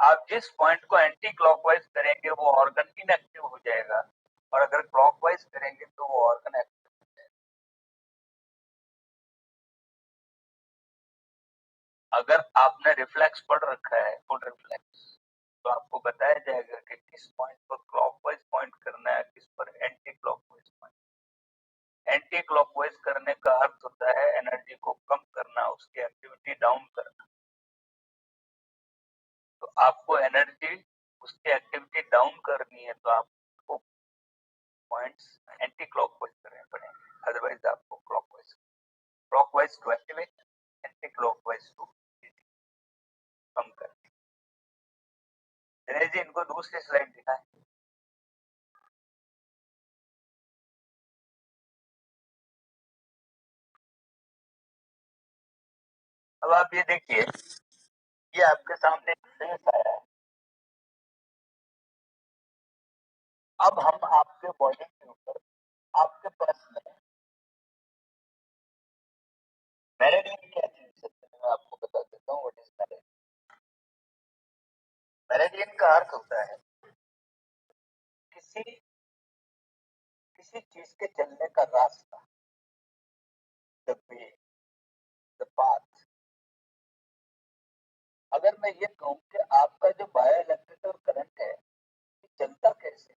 है। आप जिस पॉइंट को एंटी क्लॉकवाइज करेंगे वो ऑर्गन इनएक्टिव हो जाएगा, और अगर क्लॉकवाइज करेंगे तो वो ऑर्गन एक्टिव हो जाएगा। अगर आपने रिफ्लेक्स पढ़ रखा है, फुल रिफ्लेक्स, तो आपको बताया जाएगा कि किस पॉइंट पर क्लॉकवाइज पॉइंट करना है, किस पर anti clockwise point. Anti clockwise करने का अर्थ होता है एनर्जी को कम करना, उसकी एक्टिविटी डाउन करना। तो आपको एनर्जी, उसकी एक्टिविटी डाउन करनी है तो आपको पॉइंट्स एंटी क्लॉकवाइज करने पड़ेंगे, अदरवाइज आपको clockwise clockwise to activate, anti clockwise to कम करना। दिनेश जी इनको दूसरी स्लाइड दिखाएं। अब आप ये देखिए, ये आपके सामने एक फेस आया है। अब हम आपके बॉडी के ऊपर, आपके पास में मेरिडियन क्या चीज है, मैं आपको बता देता हूँ व्हाट इज मेरिडियन। मेरिडियन का अर्थ होता है किसी किसी चीज के चलने का रास्ता, द वे, द पाथ। अगर मैं ये कहूँ कि आपका जो बायो इलेक्ट्रिकल करंट है ये चलता कैसे,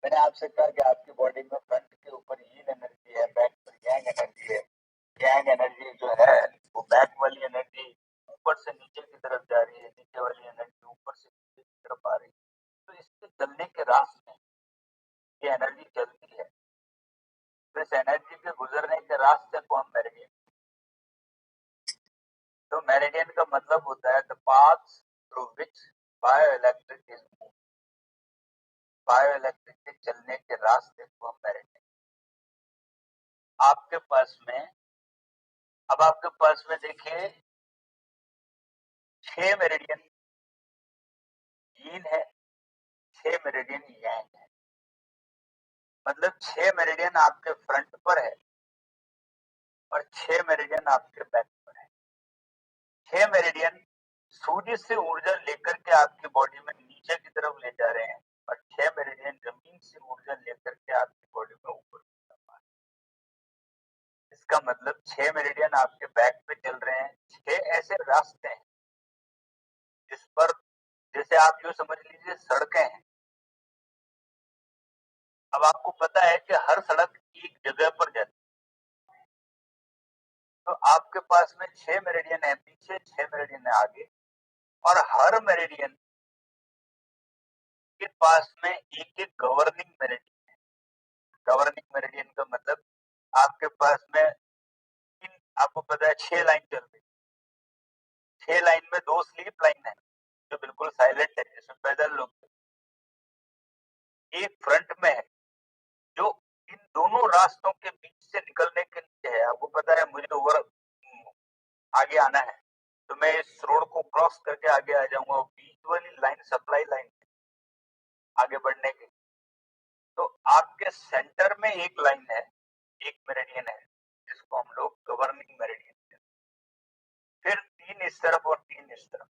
मैंने आपसे कहा कि आपकी बॉडी में फ्रंट के ऊपर यीन एनर्जी है, बैक पर यांग एनर्जी है। यांग एनर्जी जो है वो बैक वाली एनर्जी ऊपर से नीचे की तरफ जा रही है, नीचे वाली एनर्जी ऊपर से नीचे की तरफ आ रही है। तो इसके चलने के रास्ते ये एनर्जी चलती है, तो इस एनर्जी के गुजरने के रास्ते को हम मेरिडियन। तो मेरिडियन का मतलब होता है the path through which bio electric is move. Bio electric के चलने के रास्ते को हम मेरिडियन। आपके पास में, अब आपके पास में देखिए 6 मेरिडियन यीन है, 6 मेरिडियन यांग है। मतलब 6 मेरिडियन आपके फ्रंट पर है और 6 मेरिडियन आपके बैक पर है। 6 मेरिडियन सूर्य से ऊर्जा लेकर के आपकी बॉडी में नीचे की तरफ ले जा रहे हैं, और 6 मेरिडियन जमीन से ऊर्जा लेकर के आपकी बॉडी में ऊपर की तरफ आ रहे हैं। इसका मतलब 6 मेरिडियन आपके बैक पे चल रहे हैं। 6 ऐसे रास्ते हैं जिस पर, जैसे आप जो समझ लीजिए सड़कें हैं। अब आपको पता है कि हर सड़क एक जगह पर जाती है, तो आपके पास में 6 मेरिडियन है पीछे, 6 मेरिडियन है आगे, और हर मेरिडियन के पास में एक एक गवर्निंग मेरिडियन है। गवर्निंग मेरिडियन का मतलब आपके पास में आपको पता है 6 लाइन चल रही है। 6 लाइन में 2 स्लीप लाइन है जो बिल्कुल साइलेंट है, जिसमें पैदल लोग, एक फ्रंट में है जो इन दोनों रास्तों के बीच से निकलने के लिए है। आपको पता है मुझे ओवर आगे आना है, तो मैं इस रोड को क्रॉस करके आगे आ जाऊंगा, और बीच वाली लाइन सप्लाई लाइन आगे बढ़ने की। तो आपके सेंटर में एक लाइन है, एक मेरिडियन है जिसको हम लोग गवर्निंग मेरिडियन कहते हैं। फिर 3 इस तरफ और 3 इस तरफ।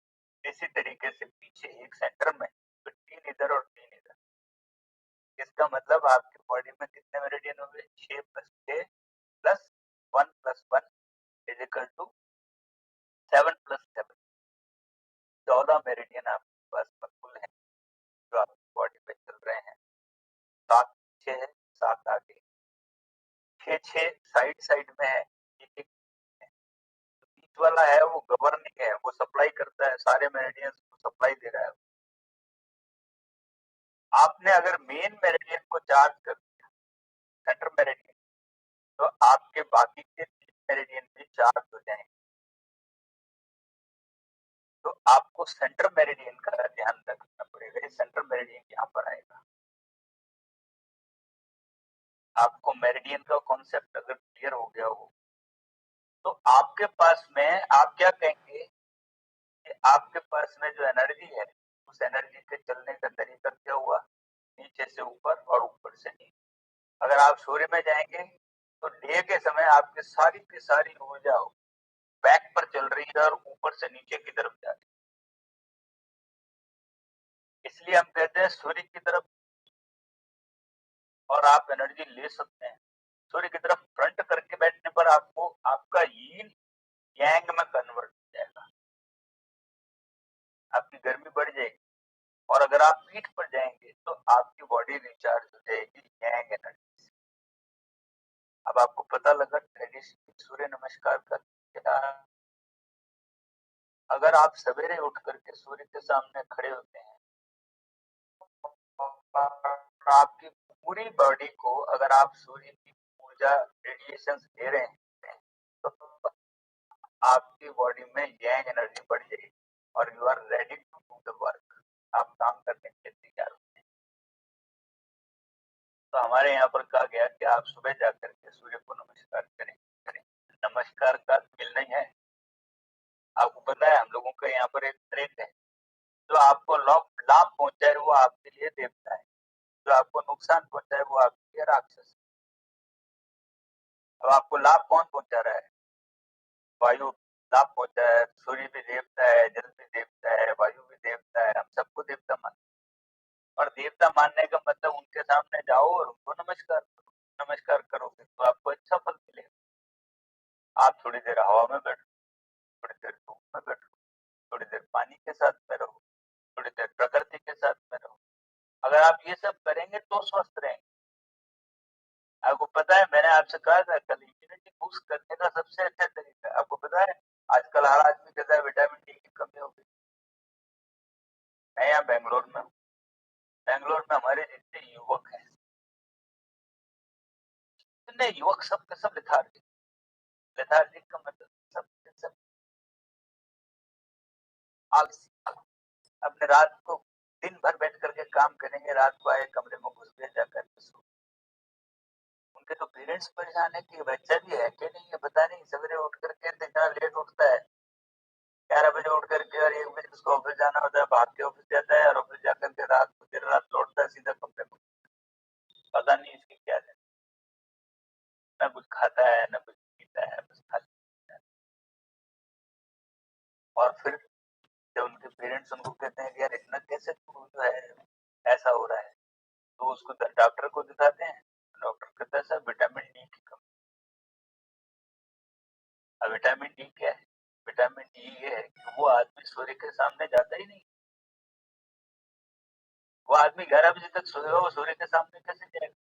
इसी तरीके से पीछे एक सेंटर में, तो 3 इधर और 3 इधर। मतलब आपकी बॉडी में कितने मेरिडियन हो गए? 6 + 6 + 1 + 1 = 7 + 7, 14 मेरिडियन आपके पास में कुल है जो आपकी बॉडी पे चल रहे हैं। 7 पीछे है, 7 आगे, 6 साइड साइड में है, एक बीच वाला है वो गवर्निंग है, वो सप्लाई करता है, सारे मेरिडियंस को सप्लाई दे रहा है। आपने अगर मेन मेरिडियन को चार्ज कर दिया, सेंटर मेरिडियन, तो आपके बाकी के 3 मेरिडियन भी चार्ज हो जाएंगे। तो आपको सेंटर मेरिडियन का ध्यान रखना पड़ेगा। ये सेंटर मेरिडियन यहाँ पर आएगा। आपको मेरिडियन का कॉन्सेप्ट अगर क्लियर हो गया हो तो आपके पास में आप क्या कहेंगे कि आपके पास में जो एनर्जी है उस एनर्जी के चलने का तरीका क्या हुआ? नीचे से ऊपर और ऊपर से नीचे। अगर आप सूर्य में जाएंगे तो डे के समय आपकी सारी की सारी ऊर्जा बैक पर चल रही है और ऊपर से नीचे की तरफ जा रही है। इसलिए हम कहते हैं सूर्य की तरफ और आप एनर्जी ले सकते हैं। सूर्य की तरफ फ्रंट करके बैठने पर आपको आपका यीन यांग में कन्वर्ट हो जाएगा, आपकी गर्मी बढ़ जाएगी। और अगर आप पीठ पर जाएंगे तो आपकी बॉडी रिचार्ज हो जाएगी यांग एनर्जी से। अब आपको पता लगा ट्रेडिशनल सूर्य नमस्कार का क्या। अगर आप सवेरे उठ करके सूर्य के सामने खड़े होते हैं और आपकी पूरी बॉडी को अगर आप सूर्य की ऊर्जा रेडिएशन दे रहे हैं तो आपकी बॉडी में यांग एनर्जी बढ़ जाएगी और you are ready to do the work. आप काम करने के लिए तैयार होते हैं। तो हमारे यहाँ पर कहा गया कि आप सुबह जाकर के सूर्य को नमस्कार करें। नमस्कार का मिल नहीं है। आपको पता है हम लोगों का यहाँ पर एक ट्रेंड है, जो आपको लाभ पहुंचाए वो आपके लिए देवता है, जो आपको नुकसान पहुंचाए वो आपके लिए राक्षस है। अब आपको लाभ कौन पहुंचा रहा है? वायु लाभ पहुंचा है, सूर्य भी देवता है, जल भी देवता है, वायु भी देवता है, हम सबको देवता मानते हैं। और देवता मानने का मतलब उनके सामने जाओ और उनको नमस्कार करो। नमस्कार करोगे तो आपको अच्छा फल मिलेगा। आप थोड़ी देर हवा में बैठो, थोड़ी देर धूप में बैठो, थोड़ी देर पानी के साथ में रहो, थोड़ी देर प्रकृति के साथ में रहो। अगर आप ये सब करेंगे तो स्वस्थ रहेंगे। आपको पता है मैंने आपसे कहा था कल इम्यूनिटी बूस्ट करने का सबसे अच्छा तरीका आपको पता है? आजकल हर आदमी कहता है विटामिन डी की कमी हो गई। मैं यहाँ बेंगलोर में हूँ। बेंगलोर में हमारे जितने युवक हैं, जितने युवक सब के सब लेथार्जिक। लेथार्जिक का मतलब सब के सब आलसी। अपने रात को दिन भर बैठ करके काम करेंगे, रात को आए कमरे में घुस गए जाकर के सो। उनके तो पेरेंट्स परेशान है कि बच्चा भी है कि नहीं है पता नहीं। सवेरे उठ करके इतना लेट उठता है, 11 बजे उठ करके और 1 बजे उसको ऑफिस जाना होता है, भाग के ऑफिस जाता है और ऑफिस जाकर के रात को देर रात लौटता है सीधा कमरे में। पता नहीं इसकी क्या है, ना कुछ खाता है ना कुछ पीता है, बस खाली। और फिर जब उनके पेरेंट्स उनको कहते हैं कि यार इतना कैसे तू जो है ऐसा हो रहा है, तो उसको डॉक्टर को दिखाते हैं। डॉक्टर कहता है सर विटामिन डी की कमी। अब विटामिन डी क्या है? विटामिन डी ये है कि वो आदमी सूर्य के सामने जाता ही नहीं। वो आदमी 11 बजे तक सोएगा, वो सूर्य के सामने कैसे जाएगा?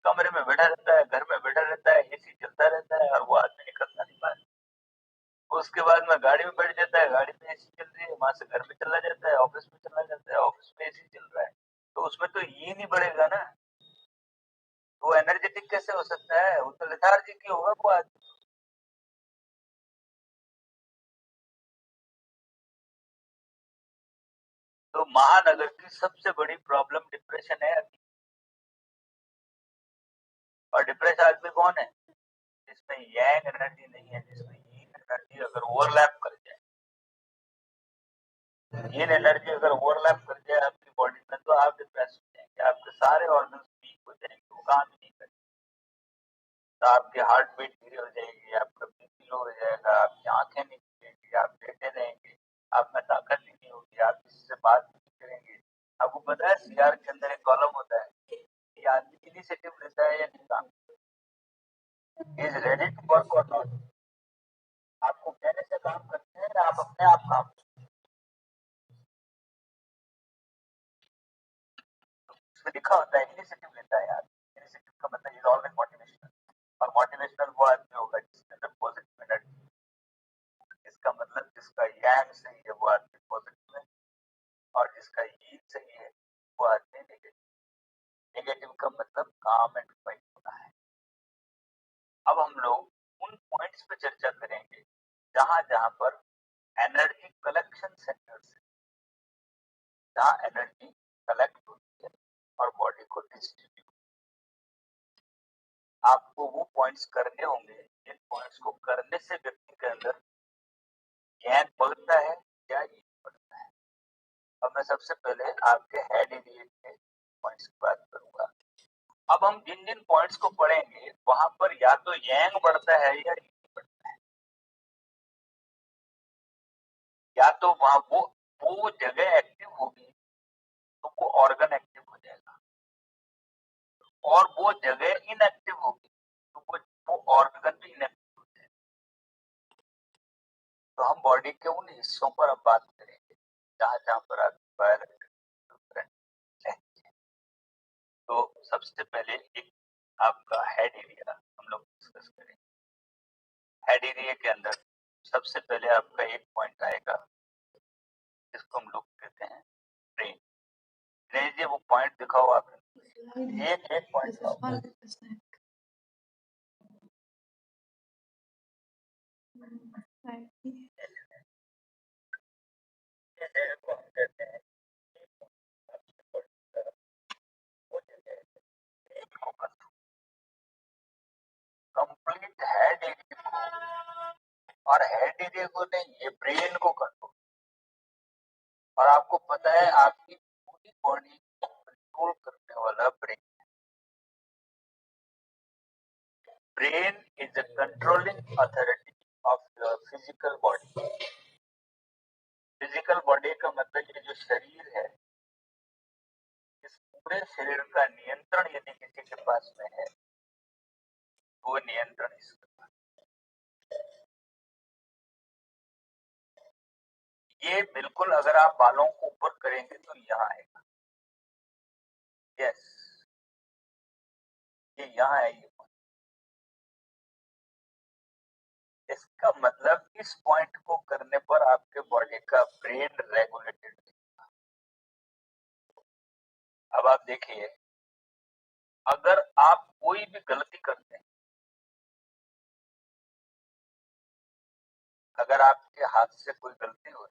कमरे में बैठा रहता है, घर में बैठा रहता है, एसी चलता रहता है और वो आदमी निकलता नहीं पाता। उसके बाद में गाड़ी में बैठ जाता है, गाड़ी में एसी चल रही है, वहां से घर में चला जाता है, ऑफिस में चला जाता है, ऑफिस में एसी चल रहा है, तो उसमें तो ये नहीं बढ़ेगा ना। वो एनर्जेटिक कैसे हो सकता है? वो तो लेथार्जिक ही होगा वो आदमी। तो महानगर की सबसे बड़ी प्रॉब्लम डिप्रेशन है अभी। और डिप्रेस आदमी कौन है? जिसमें यांग एनर्जी नहीं है, जिसमें यीन एनर्जी अगर ओवरलैप कर जाए, यीन एनर्जी अगर ओवरलैप कर जाए आपकी बॉडी में तो आप डिप्रेस हो जाएंगे, आपके सारे ऑर्गन्स वीक हो जाएंगे, वो काम ही नहीं करेंगे। तो आपकी हार्ट बीट धीरे हो जाएगी, आपका बीपी लो हो जाएगा, आपकी आंखें नहीं खुलेंगी, आप लेटे रहेंगे, आप में ताकत ही नहीं होगी, आप किसी से बात नहीं करेंगे। आपको पता है सीआर के अंदर एक कॉलम होता है, ये आदमी इनिशिएटिव लेता है या नहीं काम, इज रेडी टू वर्क और नॉट। आपको कहने से काम करते हैं या आप अपने आप काम करते हैं? उसमें लिखा होता है इनिशिएटिव लेता है यार। इनिशिएटिव का मतलब इज ऑलवेज मोटिवेशनल, और मोटिवेशनल वो आदमी होगा जिसके अंदर पॉजिटिव एनर्जी। इसका मतलब जिसका यांग सही है वो आदमी पॉजिटिव है, और जिसका यीन सही है वो आदमी नेगेटिव। नेगेटिव का मतलब काम एंड फाइट होना है। अब हम लोग उन पॉइंट्स पे चर्चा करेंगे जहां जहां पर एनर्जी कलेक्शन सेंटर्स, जहां एनर्जी कलेक्ट होती है और बॉडी को डिस्ट्रीब्यूट। आपको वो पॉइंट्स करने होंगे जिन पॉइंट्स को करने से व्यक्ति के अंदर ज्ञान बढ़ता है या ये बढ़ता है। अब मैं सबसे पहले आपके हेड एरिया के पॉइंट्स की बात करूंगा। अब हम जिन जिन पॉइंट्स को पढ़ेंगे वहां पर या तो यांग बढ़ता है या yin बढ़ता है, या तो वहां वो जगह एक्टिव होगी तो वो ऑर्गन एक्टिव हो जाएगा, और वो जगह इनएक्टिव होगी तो वो ऑर्गन भी इनएक्टिव हो जाएगा। तो हम बॉडी के उन हिस्सों पर अब बात करेंगे जहां जहां पर आपकी बायोइलेक्ट्रिक करंट है। तो सबसे पहले एक आपका हेड एरिया हम लोग डिस्कस करेंगे। हेड एरिया के अंदर सबसे पहले आपका एक पॉइंट आएगा जिसको हम लोग कहते हैं ब्रेन। जी वो पॉइंट दिखाओ आपने, एक पॉइंट दिखाओ। को हम कहते हैं कंप्लीट हेड एरिया, और हेड एरिया को नहीं, ये ब्रेन को कंट्रोल। और आपको पता है आपकी पूरी बॉडी को कंट्रोल करने वाला brain. Brain is the controlling authority of your physical body. Physical body का मतलब ये जो शरीर है, इस पूरे शरीर का नियंत्रण यदि किसी के पास में है वो नियंत्रण इसका। ये बिल्कुल अगर आप बालों को ऊपर करेंगे तो यहाँ आएगा। यस, ये यहाँ है। ये इसका मतलब इस पॉइंट को करने पर आपके बॉडी का ब्रेन रेगुलेटेड। अब आप देखिए, अगर आप कोई भी गलती करते हैं, अगर आपके हाथ से कोई गलती हो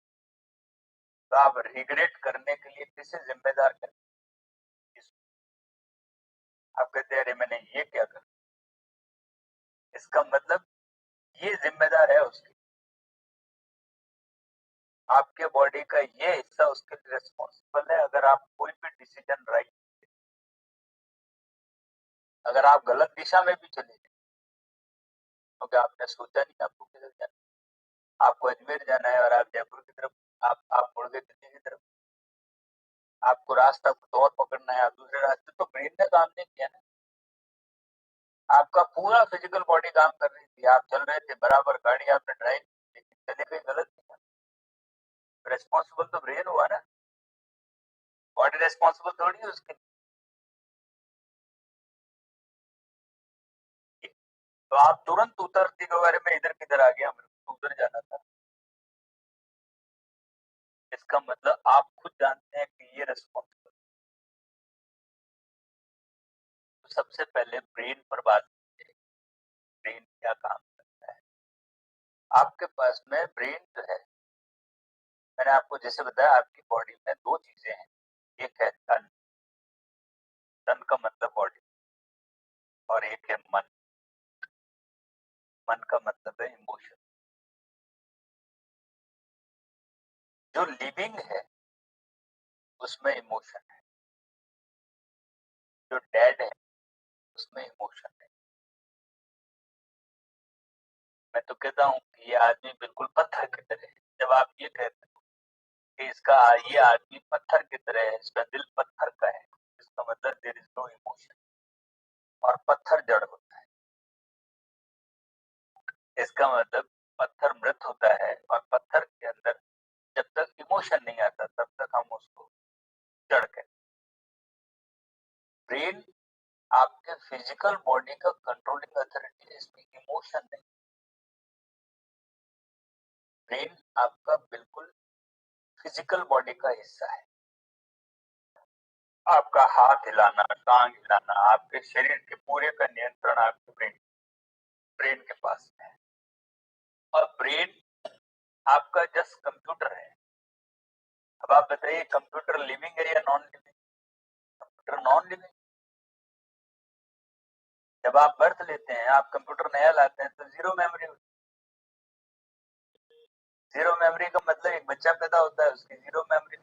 तो आप रिग्रेट करने के लिए किसे जिम्मेदार करते हैं? आप कहते हैं अरे मैंने ये क्या कर, इसका मतलब ये जिम्मेदार है उसकी। आपके बॉडी का ये हिस्सा उसके लिए रिस्पॉन्सिबल है। अगर आप कोई भी डिसीजन राइट, अगर आप गलत दिशा में भी चले गए क्योंकि आपने सोचा नहीं आपको किधर जाना, आपको अजमेर जाना है और आप जयपुर की तरफ, आप मुड़ गए दिल्ली की तरफ, आपको रास्ता कुछ और पकड़ना है, आप दूसरे रास्ते, तो ब्रेन ने काम नहीं किया ना। आपका पूरा फिजिकल बॉडी काम कर रही थी, आप चल रहे थे बराबर, गाड़ी आपने ड्राइव, लेकिन चले गए गलत दिशा। रिस्पॉन्सिबल तो ब्रेन हुआ ना, बॉडी रिस्पॉन्सिबल थोड़ी है उसके। तो आप तुरंत उतरती के बारे में इधर किधर आ गया, मेरे को उधर जाना था। इसका मतलब आप खुद जानते हैं कि ये रिस्पॉन्सिबल। तो सबसे पहले ब्रेन पर बात करें, ब्रेन क्या काम करता है। आपके पास में ब्रेन जो है, मैंने आपको जैसे बताया आपकी बॉडी में दो चीजें हैं, एक है तन, तन का मतलब बॉडी, और एक है मन, मन का मतलब है इमोशन। जो लिविंग है उसमें इमोशन है, जो डेड है उसमें इमोशन है। मैं तो कहता हूँ कि ये आदमी बिल्कुल पत्थर की तरह है। जब आप ये कहते हो कि इसका ये आदमी पत्थर की तरह है, इसका दिल पत्थर का है, इसका मतलब देयर इज नो इमोशन। और पत्थर जड़ होता है, इसका मतलब पत्थर मृत होता है, और पत्थर के अंदर जब तक इमोशन नहीं आता तब तक हम उसको जड़ कहते हैं। ब्रेन आपके फिजिकल बॉडी का कंट्रोलिंग अथॉरिटी है, इसमें इमोशन नहीं। ब्रेन आपका बिल्कुल फिजिकल बॉडी का हिस्सा है। आपका हाथ हिलाना, टांग हिलाना, आपके शरीर के पूरे का नियंत्रण आपके ब्रेन ब्रेन के पास है। और ब्रेन आपका जस्ट कंप्यूटर है। अब आप बताइए कंप्यूटर लिविंग है या non living? Computer non living. जब आप बर्थ लेते हैं, आप कंप्यूटर नया लाते हैं तो जीरो मेमोरी होती है। जीरो मेमोरी का मतलब एक बच्चा पैदा होता है, उसकी जीरो मेमोरी।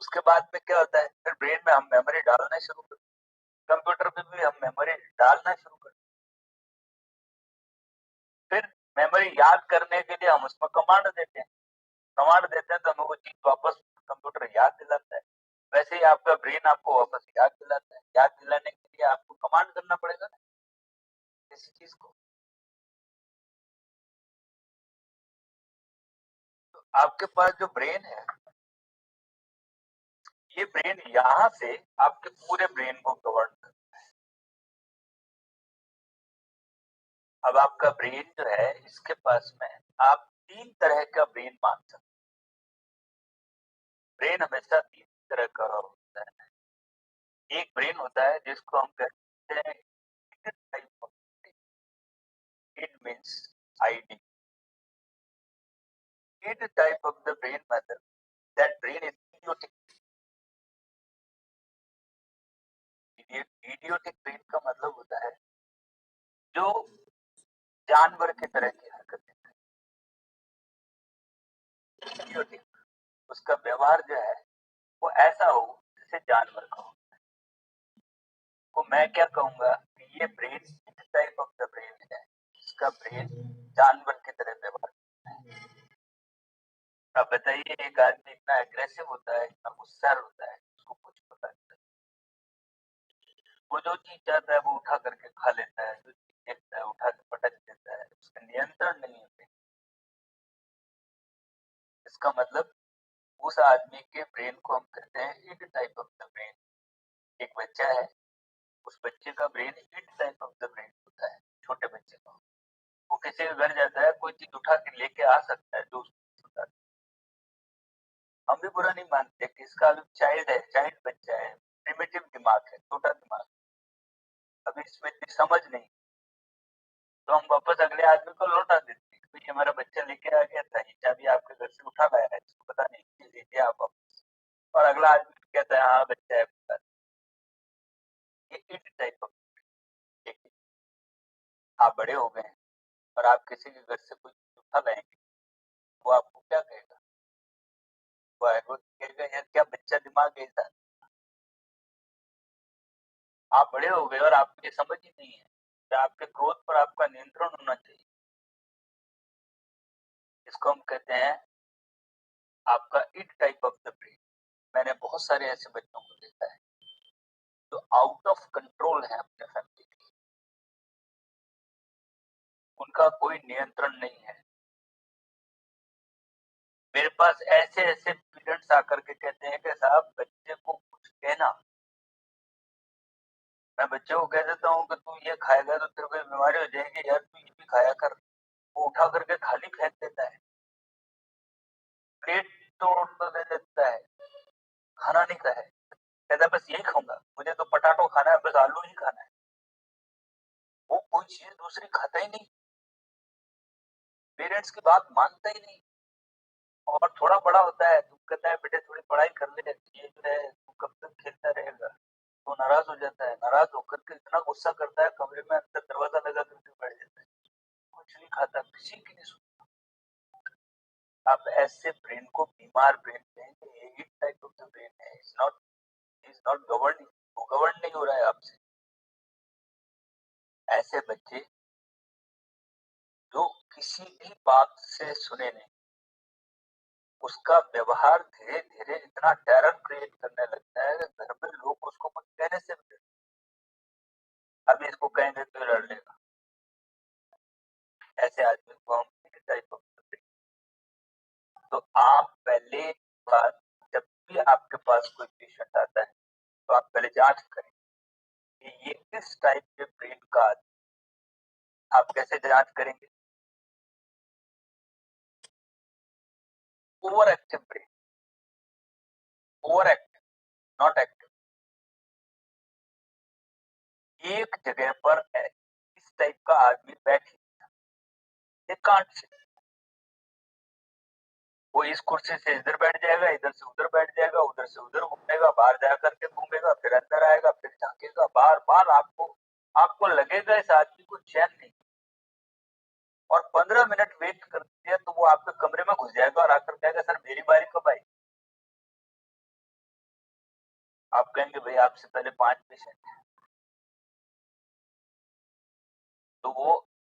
उसके बाद में क्या होता है, फिर ब्रेन में हम मेमोरी डालना शुरू करते हैं। कंप्यूटर में भी हम मेमोरी डालना शुरू करते हैं। फिर मेमोरी याद करने के लिए हम उसमें कमांड देते हैं। कमांड देते हैं तो हमें वो चीज वापस कंप्यूटर याद दिलाता है। वैसे ही आपका ब्रेन आपको वापस याद दिलाता है। याद दिलाने के लिए आपको कमांड करना पड़ेगा ना किसी चीज को। तो आपके पास जो ब्रेन है, ये ब्रेन यहाँ से आपके पूरे ब्रेन को गवर्न करता है। अब आपका ब्रेन जो है, इसके पास में आप तीन तरह का ब्रेन मान सकते हैं। ब्रेन हमेशा तीन तरह का होता है। एक ब्रेन होता है जिसको हम कहते हैं type of, it means ID. It type of the brain matter, that brain is idiotic. Idiotic brain का मतलब होता है जो जानवर की तरह की हरकतें करे। Idiotic, उसका व्यवहार जो है वो ऐसा हो जैसे जानवर का हो। तो मैं क्या कहूंगा कि ये brain type of the brain है, इसका ब्रेन जानवर की तरह व्यवहार करता है। अब बताइए, एक आदमी इतना एग्रेसिव होता है, इतना गुस्सा होता है, उसको कुछ पता नहीं। वो जो चीज चाहता है वो उठा करके खा लेता है, जो चीज देखता है उठा के पटक देता है, उसका नियंत्रण नहीं है। इसका मतलब उस आदमी के ब्रेन को हम कहते हैं id type of the brain. एक बच्चा है, उस बच्चे का brain id type of the brain होता है। छोटे बच्चे का, वो किसी के घर जाता है, कोई चीज उठा के लेके आ सकता है जो उसको, हम भी बुरा नहीं मानते कि इसका अभी चाइल्ड है, चाइल्ड बच्चा है, प्रिमिटिव दिमाग है, छोटा दिमाग, अभी इसमें इतनी समझ नहीं। तो हम वापस अगले आदमी को लौटा देते हैं कि हमारा बच्चा लेके आ गया था, ये चाबी आपके घर से उठा लाया है, इसको पता नहीं, ये लीजिए आप वापस। और अगला आदमी कहता है हाँ बच्चा है, पता नहीं। ये इट टाइप ऑफ। आप बड़े हो गए हैं और आप किसी के घर से कुछ उठा लाएंगे, वो आपको क्या कहेगा? वो कहेगा यार क्या बच्चा दिमाग है ऐसा। आप बड़े हो गए और आपको ये समझ ही नहीं है कि आपके क्रोध पर आपका नियंत्रण होना चाहिए। इसको हम कहते हैं आपका it type of the brain. मैंने बहुत सारे ऐसे बच्चों को देखा है जो आउट ऑफ कंट्रोल है अपने फैमिली के, उनका कोई नियंत्रण नहीं है। मेरे पास ऐसे ऐसे पेरेंट्स आकर के कहते हैं कि साहब बच्चे को कुछ कहना, मैं बच्चे को कह देता हूँ कि तू ये खाएगा तो तेरे को बीमारी हो जाएगी यार, तू ये भी खाया कर। वो उठा करके थाली फेंक देता है, प्लेट तोड़ दे देता है, खाना नहीं खाए, कहता है बस यही खाऊंगा, मुझे तो पटाटो खाना है, बस आलू ही खाना है। वो कोई चीज दूसरी खाता ही नहीं, पेरेंट्स की बात मानता ही नहीं। और थोड़ा बड़ा होता है तो कहता है बेटे थोड़ी पढ़ाई कर ले, ये जो है तू कब तक खेलता रहेगा। तो नाराज हो जाता है, नाराज होकर के इतना गुस्सा करता है, कमरे में अंदर दरवाजा लगा करके बैठ जाता है, कुछ नहीं खाता, किसी की नहीं सुनता। आप ऐसे ब्रेन को बीमार ब्रेन कहेंगे, ये टाइप ऑफ द ब्रेन है, इज नॉट गवर्निंग, वो गवर्न नहीं हो रहा है आपसे। ऐसे बच्चे जो किसी भी बात से सुने नहीं, उसका व्यवहार धीरे धीरे इतना टेरर क्रिएट करने लगता है कि घर में लोग उसको कुछ कहने से भी अभी इसको कहेंगे तो लड़ लेगा। ऐसे आदमी को हम टाइप ऑफ। तो आप पहले बात, जब भी आपके पास कोई पेशेंट आता है तो आप पहले जांच करें कि ये किस टाइप के ब्रेन का आदमी। आप कैसे जांच करेंगे? Over active brain, over active, not active. एक जगह पर इस टाइप का आदमी बैठ कांट, वो इस कुर्सी से इधर बैठ जाएगा, इधर से उधर बैठ जाएगा, उधर से उधर घूमेगा, बाहर जा करके घूमेगा, फिर अंदर आएगा, फिर झांकेगा, बार बार आपको लगेगा इस आदमी को चैन नहीं। और 15 मिनट वेट कर दिया तो वो आपके कमरे में घुस जाएगा और आकर कहेगा सर मेरी बारी कब आई। आप कहेंगे भाई आपसे पहले 5 पेशेंट है। तो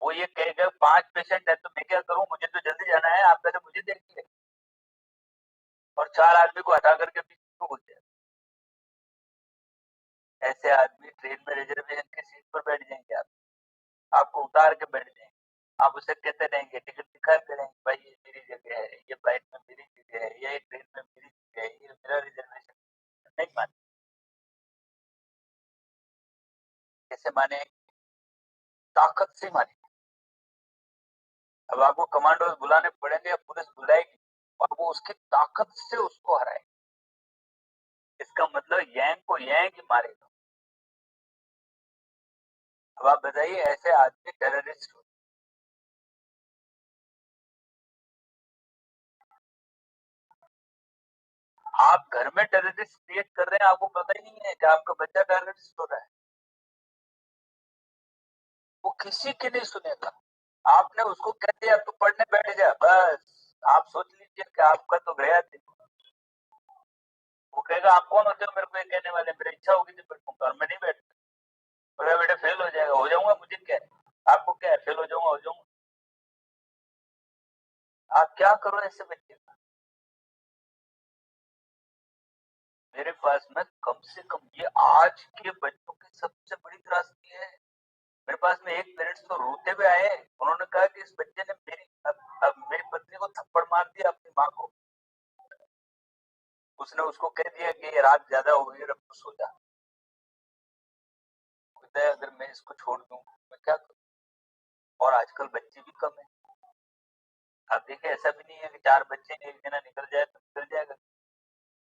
वो ये कहेगा 5 पेशेंट है तो मैं क्या करूं, मुझे तो जल्दी जाना है, आप पहले मुझे देखिए। और 4 आदमी को हटा करके पीछे घुस जाए। ऐसे आदमी ट्रेन में रिजर्वेशन की सीट पर बैठ जाएंगे, आपको उतार के बैठ जाएंगे। आप उसे कहते रहेंगे, टिकट दिखाते रहेंगे, भाई ये मेरी जगह है, ये फ्लाइट में मेरी जगह है, ये ट्रेन में मेरी जगह है, ये मेरा रिजर्वेशन। नहीं माने। कैसे माने? ताकत से माने। अब आपको कमांडोज बुलाने पड़ेंगे या पुलिस बुलाएगी और वो उसकी ताकत से उसको हराए। इसका मतलब यांग को यांग ही मारेगा। अब आप बताइए ऐसे आदमी टेररिस्ट हो। आप घर में टेररिस्ट क्रिएट कर रहे हैं, आपको पता ही नहीं है कि आपका बच्चा टेररिस्ट हो रहा है। वो किसी की नहीं सुनेगा। आपने उसको कह दिया तू पढ़ने बैठ जा, बस आप सोच लीजिए कि आपका तो गया दिन। वो कहेगा आप कौन होते हो मेरे को ये कहने वाले, मेरी इच्छा होगी तो बैठूंगा और मैं नहीं बैठता। बोला बेटा फेल हो जाएगा, हो जाऊंगा, मुझे क्या है, आपको क्या है, फेल हो जाऊंगा, हो जाऊंगा। आप क्या करो ऐसे बच्चे का। मेरे पास में कम से कम ये आज के बच्चों की सबसे बड़ी त्रासदी है। मेरे पास में एक पेरेंट्स तो रोते हुए आए, उन्होंने कहा कि इस बच्चे ने अब मेरी पत्नी को थप्पड़ मार दिया अपनी माँ को। उसने उसको कह दिया कि रात ज्यादा हो गई, अब तो सो जा। अगर मैं इसको छोड़ दूं मैं क्या करूं? और आजकल बच्चे भी कम है। आप देखिए ऐसा भी नहीं है कि 4 बच्चे एक जना निकल जाए तो निकल जाएगा।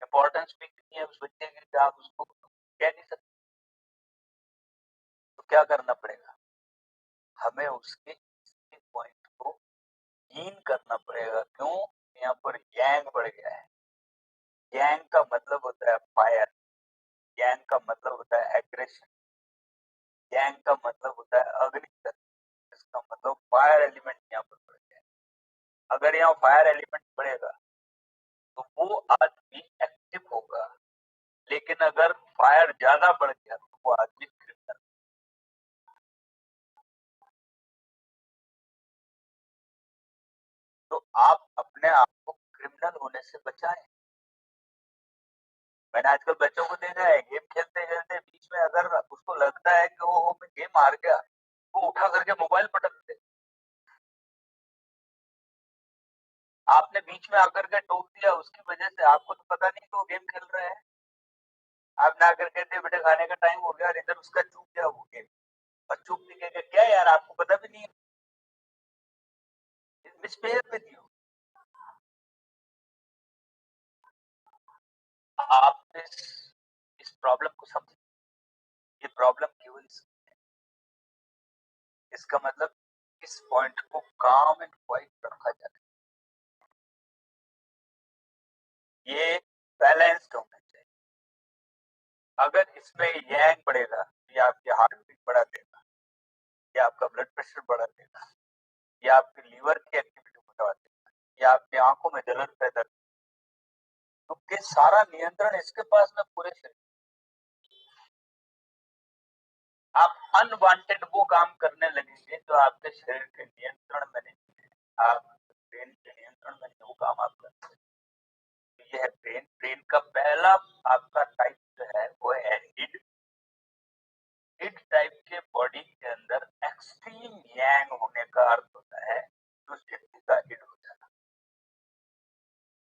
इम्पोर्टेंस भी कितनी है उस बच्चे की कि आप उसको कह नहीं सकते। तो क्या करना पड़ेगा, हमें उसके पॉइंट को हीन करना पड़ेगा। क्यों? यहाँ पर गैंग बढ़ गया है। गैंग का मतलब होता है फायर, गैंग का मतलब होता है एग्रेशन, गैंग का मतलब होता है अग्निशस्त्र। इसका मतलब फायर एलिमेंट यहाँ पर बढ़ गया है। अगर यहाँ फायर एलिमेंट बढ़ेगा तो वो आदमी एक्टिव होगा, लेकिन अगर फायर ज्यादा बढ़ गया तो वो आदमी क्रिमिनल। तो आप अपने आप को क्रिमिनल होने से बचाएं। मैंने आजकल बच्चों को देखा है गेम खेलते खेलते बीच में अगर उसको लगता है कि वो मैं गेम हार गया, वो उठा करके मोबाइल पटक दे। आपने बीच में आकर के टोक दिया, उसकी वजह से आपको तो पता नहीं कि वो गेम खेल रहे हैं। आपने आकर कहते बेटे खाने का टाइम हो गया और इधर उसका चूक गया वो गेम। और चूक भी गया क्या यार, आपको पता भी नहीं है, मिसबिहेव विद यू। आप इस प्रॉब्लम को समझ, ये प्रॉब्लम केवल इसका मतलब इस पॉइंट को काम एंड क्वाइट रखा जाए। ये बैलेंस्ड होना चाहिए। अगर इसमें यंग बढ़ेगा तो ये आपकी हार्ट बीट बढ़ा देगा, ये आपका ब्लड प्रेशर बढ़ा देगा, ये आपके लीवर की एक्टिविटी बढ़ा देगा, ये आपकी आंखों में जलन पैदा करेगा। क्योंकि सारा नियंत्रण इसके पास में पूरे शरीर। आप अनवांटेड वो काम करने लगेंगे जो आपके शरीर के नियंत्रण में नहीं है। आप ब्रेन के नियंत्रण में नहीं, वो काम आप करते हैं। ब्रेन का पहला आपका टाइप जो है वो है इड। इड टाइप के बॉडी के अंदर एक्सट्रीम यांग होने का अर्थ होता है तो उस व्यक्ति का इड हो जाना।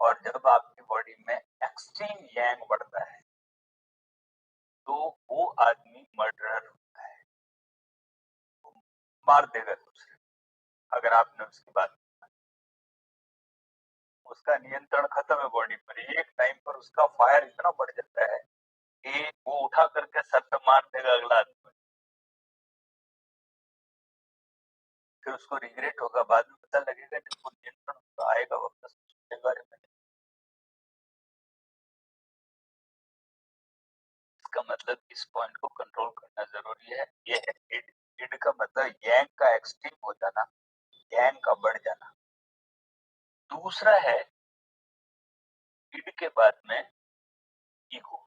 और जब आपकी बॉडी में एक्सट्रीम यांग बढ़ता है तो वो आदमी मर्डरर होता है, मार देगा दूसरे। अगर आपने उसकी बात, उसका नियंत्रण खत्म है बॉडी पर। एक टाइम पर उसका फायर इतना बढ़ जाता है कि वो उठा करके सर पे मार देगा अगला आदमी। फिर उसको रिग्रेट होगा, बाद में पता लगेगा जब वो नियंत्रण उसका आएगा वापस उसके बारे में। इसका मतलब इस पॉइंट को कंट्रोल करना जरूरी है। ये है इड। इड का मतलब यांग का एक्सट्रीम हो जाना, यांग का बढ़ जाना। दूसरा है इड के बाद में ego.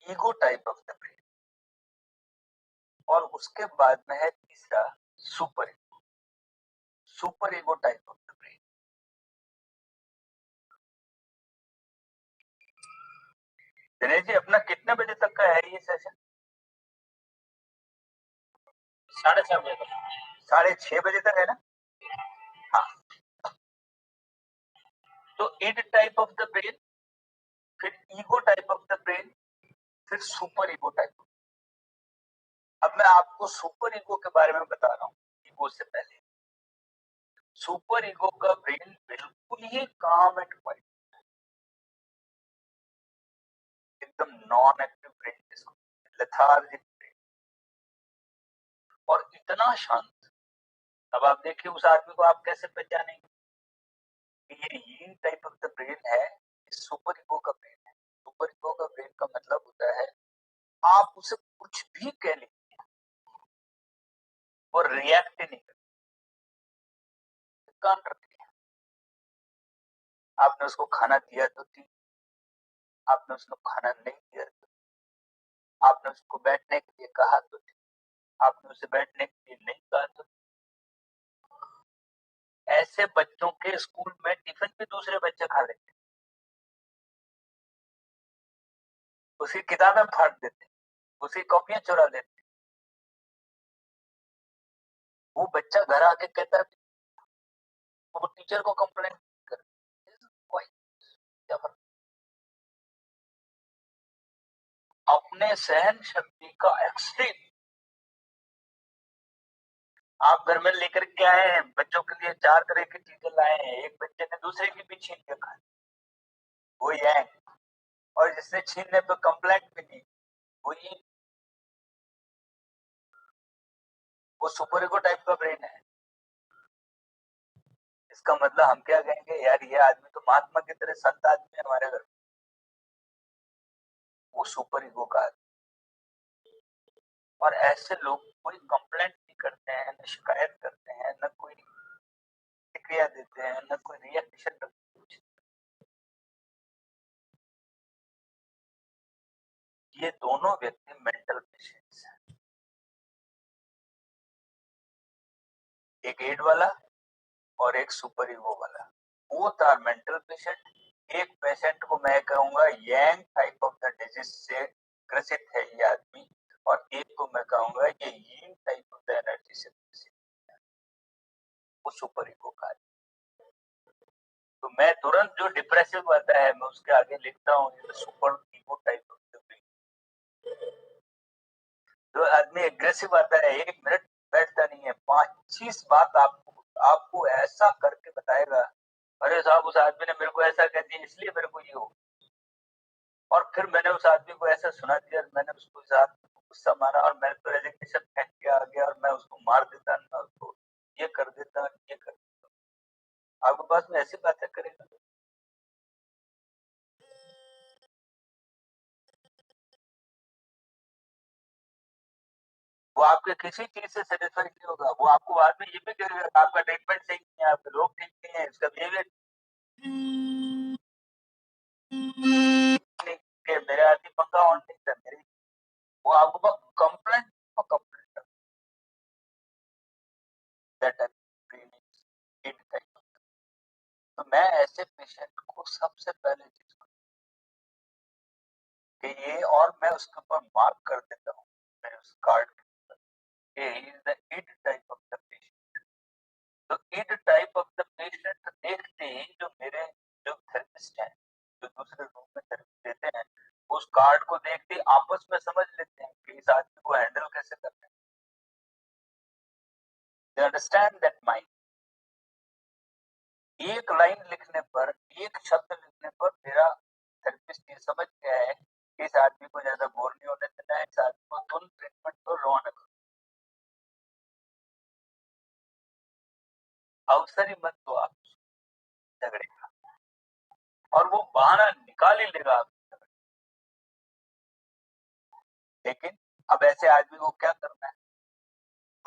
Ego type of the brain. और उसके बाद में है तीसरा super ego. Super ego type of the brain. Dinesh ji, अपना कितने बजे तक का है ये सेशन? 6:30 बजे तक। 6:30 बजे तक है ना? हाँ। तो id type of the brain, फिर ego type of the brain, फिर सुपर ईगो टाइप। अब मैं आपको सुपर ईगो के बारे में बता रहा हूँ। ईगो से पहले सुपर ईगो का ब्रेन बिल्कुल ही काम एंड क्वाइट, एकदम नॉन एक्टिव ब्रेन जिसको, लेथार्जिक ब्रेन, और इतना शांत। अब आप देखिए उस आदमी को आप कैसे पहचानेंगे कि ये यीन टाइप ऑफ द ब्रेन है, सुपर ईगो का ब्रेन है। सुपर ईगो का ब्रेन का मतलब होता है आप उसे कुछ भी कह लीजिए और रिएक्ट नहीं करते, कान रखते हैं। आपने उसको खाना दिया तो ठीक, आपने उसको खाना नहीं दिया तो, आपने उसको बैठने के लिए कहा तो ठीक, आपने उसे बैठने के लिए नहीं कहा तो। ऐसे बच्चों के स्कूल में टिफिन भी दूसरे बच्चे खा लेते, उसकी किताबें फाड़ देते, उसकी कॉपियां चुरा लेते। वो बच्चा घर आके कहता है, वो टीचर को कंप्लेंट कर, क्या फर्क? अपने सहन शक्ति का एक्सट्रीम। आप घर में लेकर के आए हैं, बच्चों के लिए 4 तरह की चीजें लाए हैं, एक बच्चे ने दूसरे की भी छीन के खाई, वो ये। और जिसने छीनने पे कंप्लेंट भी की, वो ये, वो सुपर ईगो टाइप का ब्रेन है। इसका मतलब हम क्या कहेंगे, यार ये आदमी तो महात्मा की तरह संत आदमी है हमारे घर। वो सुपर ईगो का आदमी। और ऐसे लोग कोई कंप्लेंट नहीं करते हैं, न शिकायत करते हैं, न कोई प्रतिक्रिया देते हैं, न कोई रिएक्शन रखते हैं। ये दोनों व्यक्ति मेंटल पेशेंट्स हैं, एक एड वाला और एक सुपर ईगो वाला। Both are mental patient. एक पेशेंट को मैं कहूंगा yang type of the disease से ग्रसित है ये आदमी, और एक को मैं कहूंगा ये यीन टाइप ऑफ द एनर्जी से ग्रसित है, वो सुपर ईगो का है। तो मैं तुरंत जो डिप्रेसिव आता है मैं उसके आगे लिखता हूँ super ego type of the brain. जो आदमी एग्रेसिव आता है 1 मिनट बैठता नहीं है, 25 बात आपको आपको ऐसा करके बताएगा, अरे साहब उस आदमी ने मेरे को ऐसा कह दिया इसलिए मेरे को ये हो, और फिर मैंने उस आदमी को ऐसा सुना दिया, मैंने उसको गुस्सा मारा और मैंने तो रेजिग्नेशन फेंक के आ गया और मैं उसको मार देता, मैं उसको ये कर देता, ये कर देता। आपके पास में ऐसी बातें करेगा। वो आपके किसी चीज से सेटिस्फाई नहीं होगा, वो आपको बाद में ये भी कहेगा आपका ट्रीटमेंट सही नहीं है, आपके लोग ठीक नहीं है, इसका बिहेवियर मेरे आदमी पंखा ऑन नहीं था मेरी, वो आपको कंप्लेंट कंप्लेंट दैट तो मैं ऐसे पेशेंट को सबसे पहले चीज कि ये, और मैं उसके ऊपर मार्क कर देता हूँ मेरे उस कार्ड के, he is the id type of the patient। तो id type of the patient देखते ही जो मेरे जो थेरेपिस्ट हैं, जो दूसरे रूम में थेरेपी देते हैं, उस कार्ड को देखते ही आपस में समझ लेते हैं कि इस आदमी को हैंडल कैसे करना है। They understand that mind। एक लाइन लिखने पर, एक शब्द लिखने पर मेरा थेरेपिस्ट ये समझ गया है कि इस आदमी को ज्यादा बोर नहीं होने देना है, इस आदमी को तुरंत ट्रीटमेंट को रवाना अवसर ही मत दो आप झगड़े का, और वो बहाना निकाल ही लेगा आप। लेकिन अब ऐसे आदमी को क्या करना है,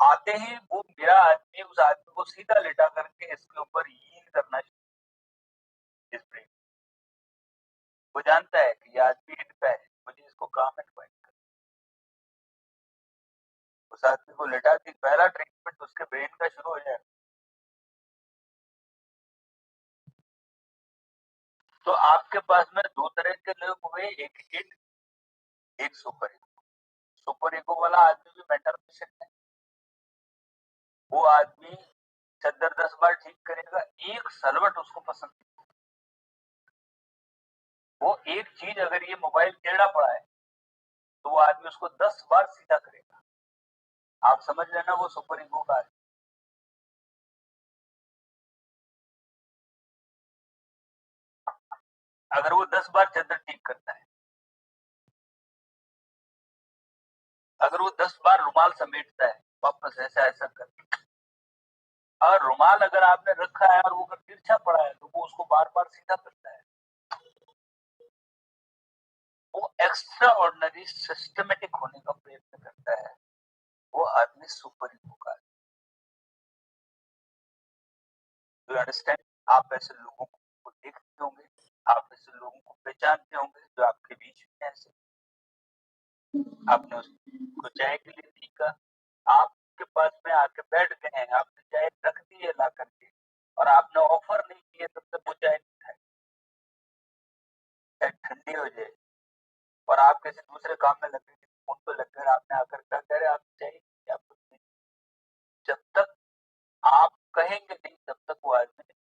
आते ही वो मेरा आदमी उस आदमी को सीधा लेटा करके इसके ऊपर यील्ड करना चाहिए। इस ब्रेक वो जानता है कि ये आदमी हिट पे है, मुझे इसको काम एंड पॉइंट कर, उस आदमी को लेटा दी, पहला ट्रीटमेंट उसके ब्रेन का शुरू हो जाएगा। तो आपके पास में दो तरह के लोग हुए, एक हिट, एक सुपर ईगो। सुपर ईगो वाला आदमी भी मेंटल पेशेंट है। वो आदमी 10 बार ठीक करेगा, एक सलवट उसको पसंद नहीं। वो एक चीज, अगर ये मोबाइल टेढ़ा पड़ा है तो वो आदमी उसको 10 बार सीधा करेगा। आप समझ लेना वो सुपर ईगो का है। अगर वो 10 बार चादर ठीक करता है, अगर वो 10 बार रुमाल समेटता है वापस ऐसा ऐसा करके, और रुमाल अगर आपने रखा है और वो अगर तिरछा पड़ा है तो वो उसको बार बार सीधा करता है। वो एक्स्ट्रा ऑर्डिनरी सिस्टमेटिक होने का प्रयत्न करता है। वो आदमी सुपर ईगो का है। You understand? आप ऐसे लोगों को देखते होंगे, आप ऐसे लोगों को पहचानते होंगे जो आपके बीच में ऐसे, आपने उसको चाय के लिए पीका, आपके पास में आके बैठ गए हैं, आपने चाय रख दी है ला करके, और आपने ऑफर नहीं किए तब तक वो चाय नहीं खाई, चाय ठंडी हो जाए, और आप किसी दूसरे काम में लगे, फोन पे लग कर आपने आकर कहा, कह रहे आप चाहिए आपको, जब तक आप कहेंगे नहीं तब तक वो आदमी नहीं।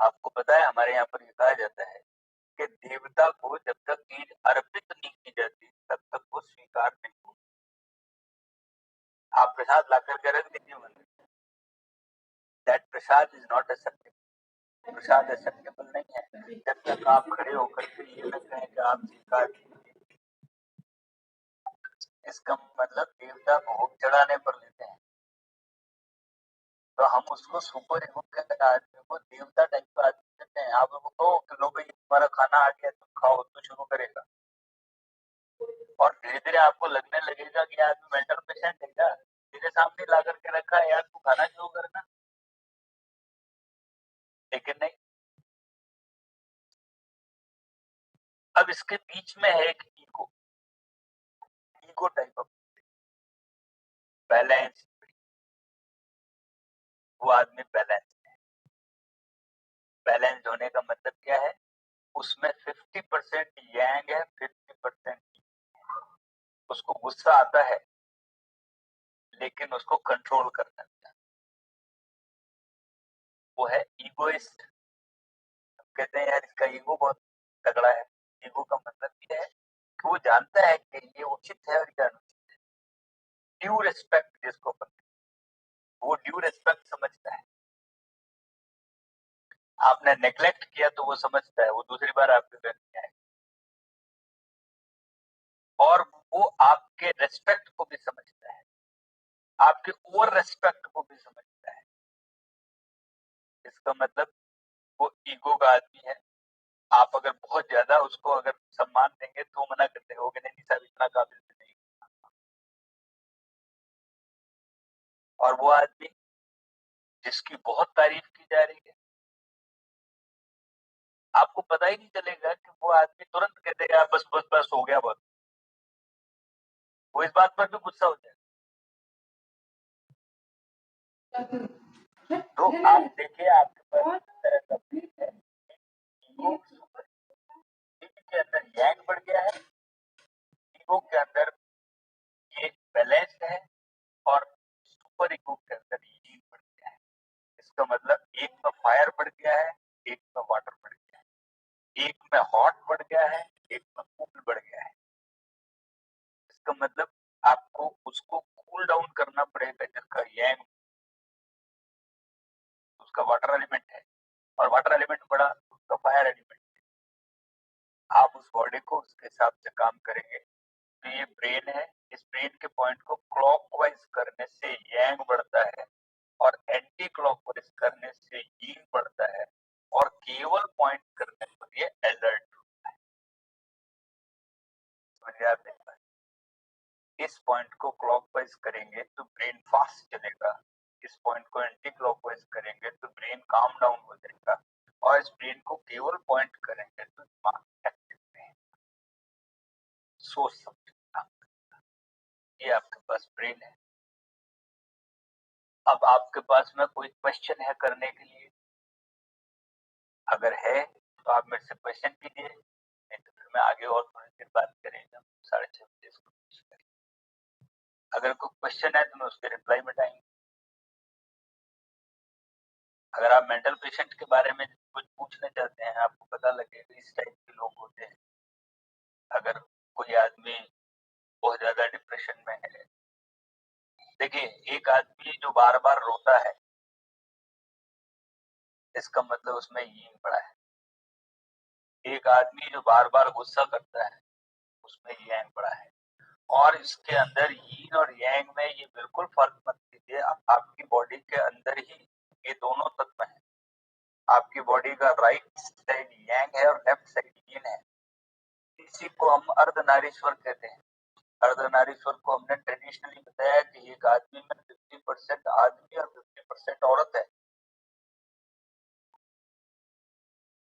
आपको पता है हमारे यहाँ पर ये कहा जाता है कि देवता को जब तक चीज अर्पित नहीं की जाती तब तक वो स्वीकार नहीं होती। आप प्रसाद ला करके रख दीजिए मंदिर, that Prasad is not acceptable. Prasad acceptable नहीं है जब तक आप खड़े होकर के ये न कहें कि आप स्वीकार कीजिए। इसका मतलब देवता को भोग चढ़ाने पर लेते हैं, तो हम उसको सुपर ईगो के आदमी को देवता टाइप का आदमी कहते हैं। आप लोगों को कि लो भाई तुम्हारा खाना आ गया तुम खाओ, तो शुरू करेगा, और धीरे धीरे आपको लगने लगेगा कि आदमी मेंटल पेशेंट है क्या, तेरे सामने ला करके रखा है यार, तू खाना शुरू करना। लेकिन नहीं। अब इसके बीच में है एक ego, ego type of balance. वो आदमी बैलेंस है। बैलेंस होने का मतलब क्या है, उसमें 50% यांग है, 50%। उसको गुस्सा आता है लेकिन उसको कंट्रोल करना है। वो है ईगोइस्ट। कहते हैं यार इसका ईगो बहुत तगड़ा है। ईगो का मतलब ये है कि वो जानता है कि ये उचित है और ये अनुचित है। ड्यू रिस्पेक्ट जिसको बोलते हैं, वो ड्यू रिस्पेक्ट समझता है। आपने नेग्लेक्ट किया तो वो समझता है, वो दूसरी बार आपके घर नहीं आएगा, और वो आपके रेस्पेक्ट को भी समझता है, आपके ओवर रेस्पेक्ट को भी समझता है। इसका मतलब वो ईगो का आदमी है। आप अगर बहुत ज्यादा उसको अगर सम्मान देंगे तो मना कर देगा, वो नहीं साहब इतना काबिल भी नहीं। और वो आदमी जिसकी बहुत तारीफ की जा रही है, आपको पता ही नहीं चलेगा कि वो आदमी तुरंत कह देगा बस बस बस हो गया बहुत। वो इस बात पर भी गुस्सा हो जाएगा। तो आप देखिए आपके पास किस तरह का ब्रेन है। ईगो के अंदर यांग बढ़ गया है, ईगो के अंदर ये बैलेंस है, और सुपर ईगो के अंदर ये बढ़ गया है। इसका मतलब एक में फायर बढ़ गया है, एक में वाटर बढ़ गया है, एक में हॉट बढ़ गया है, एक में कूल बढ़ गया है। इसका मतलब आपको उसको कूल डाउन करना पड़ेगा, जिसका यांग उसका वाटर एलिमेंट है, और वाटर एलिमेंट बड़ा उसका फायर एलिमेंट है। आप उस बॉडी को उसके हिसाब से काम करेंगे। तो ये ब्रेन है, इस ब्रेन के पॉइंट को क्लॉकवाइज करने से यांग बढ़ता है, और एंटी क्लॉकवाइज करने से यीन बढ़ता है, और केवल पॉइंट करने पर ये अलर्ट होता है। समझ आते हैं? इस पॉइंट को क्लॉकवाइज करेंगे तो ब्रेन फास्ट चलेगा, इस पॉइंट को एंटी क्लॉकवाइज करेंगे तो ब्रेन काम डाउन हो जाएगा, और इस ब्रेन को केवल पॉइंट करेंगे तो दिमाग एक्टिव रहेगा, सोच सकते। ये आपके पास ब्रेन है। अब आपके पास में कोई क्वेश्चन है करने के लिए? अगर है तो आप मेरे से क्वेश्चन कीजिए, नहीं तो फिर मैं आगे और थोड़ी देर बात करेंगे, 6:30 बजे इसको finish करेंगे। अगर कोई क्वेश्चन है तो मैं उसके रिप्लाई में टाइम। अगर आप मेंटल पेशेंट के बारे में कुछ पूछना चाहते हैं, आपको पता लगे कि इस टाइप के लोग होते हैं। अगर कोई आदमी बहुत ज्यादा डिप्रेशन में है, देखिए एक आदमी जो बार बार रोता है, इसका मतलब उसमें यीन पड़ा है। एक आदमी जो बार बार गुस्सा करता है, उसमें यांग पड़ा है। और इसके अंदर यीन और यांग में ये बिल्कुल फर्क मत कीजिए, आपकी बॉडी के अंदर ही ये दोनों तत्व हैं। आपकी बॉडी का राइट साइड यांग है और लेफ्ट साइड यीन है। इसी को हम अर्धनारीश्वर कहते हैं। अर्धनारीश्वर को हमने ट्रेडिशनली बताया कि एक आदमी में 50% आदमी और 50% औरत है।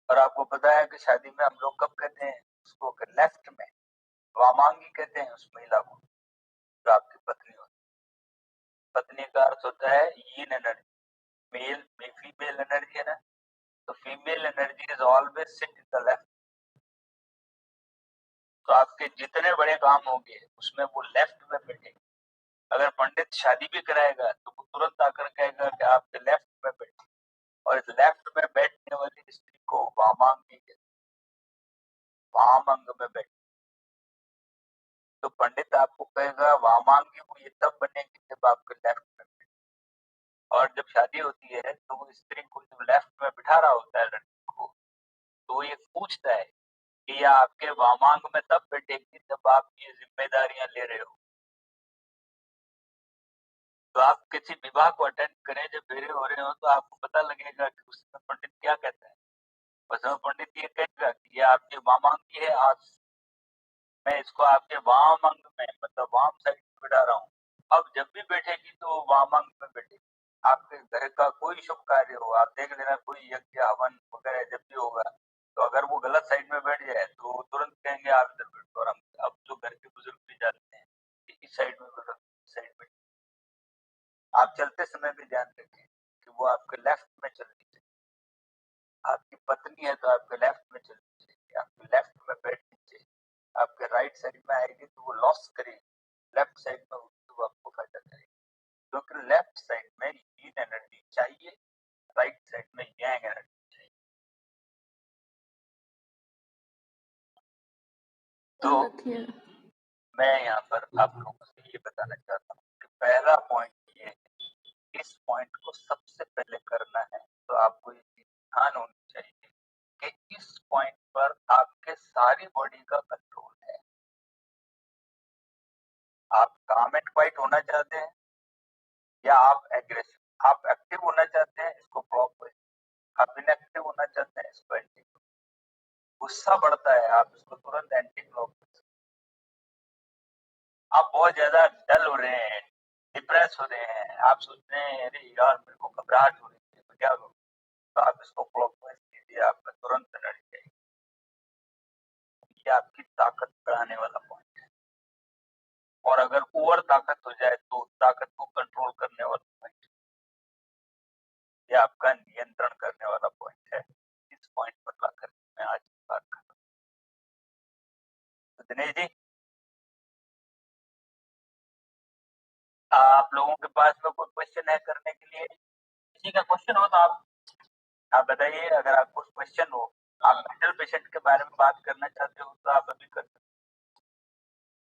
और आपको पता है कि शादी में हम लोग कब कहते हैं उसको, लेफ्ट में वामांगी कहते हैं उस महिला को, जो आपकी पत्नी होती है। पत्नी का अर्थ होता है यीन एनर्जी, मेल में फीमेल एनर्जी है ना, तो female energy is always sit in the left. तो आपके जितने बड़े काम होंगे उसमें वो लेफ्ट में बैठेंगे। अगर पंडित शादी भी कराएगा तो वो तुरंत आकर कहेगा कि आपके लेफ्ट में बैठे, और इस लेफ्ट में बैठने वाली स्त्री को वामांगी कहते हैं, वाम अंग में बैठे। तो पंडित आपको कहेगा वामांगी वो ये तब बनेगी जब आपके लेफ्ट में बैठे। और जब शादी होती है तो वो स्त्री को जब लेफ्ट में बिठा रहा होता है लड़की को, तो ये पूछता है कि यह आपके वामांग में तब बैठेगी जब आप ये जिम्मेदारियां ले रहे हो। तो आप किसी विवाह को अटेंड करें जब फेरे हो रहे हो, तो आपको पता लगेगा कि उसमें पंडित क्या कहता है। उसमें पंडित ये कहेगा कि ये आपके वामांगी है, आज मैं इसको आपके वाम अंग में मतलब वाम साइड में बिठा रहा हूँ। अब जब भी बैठेगी तो वाम अंग में बैठेगी। आपके घर का कोई शुभ कार्य हो, आप देख लेना कोई यज्ञ हवन वगैरह जब भी होगा, तो अगर वो गलत साइड में बैठ जाए तो वो तुरंत कहेंगे आप इधर बैठो। और हम अब जो घर के बुजुर्ग भी जाते हैं कि इस साइड में बैठो, इस साइड में। आप चलते समय भी ध्यान रखें कि वो आपके लेफ्ट में चलनी चाहिए। आपकी पत्नी है तो आपके लेफ्ट में चलनी चाहिए, आपके लेफ्ट में बैठनी चाहिए। आपके राइट साइड में आएगी तो वो लॉस करेगी, लेफ्ट साइड में होगी तो वो आपको फायदा करेगी। क्योंकि लेफ्ट साइड में यीन एनर्जी चाहिए, राइट साइड में यांग एनर्जी चाहिए। तो मैं यहाँ पर आप लोगों से ये बताना चाहता हूँ कि पहला पॉइंट ये है, इस पॉइंट को सबसे पहले करना है तो आपको ये चीज ध्यान होनी चाहिए कि इस पॉइंट पर आपके सारी बॉडी का कंट्रोल है। आप काम एंड क्वाइट होना चाहते हैं या आप एग्रेसिव, आप एक्टिव होना चाहते हैं इसको क्लॉकवाइज, आप इनएक्टिव होना चाहते हैं इसको एंटी। गुस्सा बढ़ता है आप इसको तुरंत एंटी क्लॉकवाइज। आप बहुत ज्यादा डल हो रहे हैं, डिप्रेस हो रहे हैं, आप सोच रहे हैं अरे यार मेरे को घबराहट हो रही है तो क्या करूं, तो आप इसको क्लॉकवाइज कीजिए, आपका तुरंत एनर्जी आएगी। ये आपकी ताकत बढ़ाने वाला पॉइंट है। और अगर ओवर ताकत हो जाए तो ताकत को कंट्रोल करने वाला पॉइंट। ये आपका नियंत्रण करने वाला पॉइंट है। इस पॉइंट पर लाकर मैं आज बात कर रहा हूँ। तो दिनेश जी, आप लोगों के पास में कोई क्वेश्चन है करने के लिए? किसी का क्वेश्चन हो तो आप बताइए। अगर आपको क्वेश्चन हो, आप मेंटल पेशेंट के बारे में बात करना चाहते हो तो आप अभी कर सकते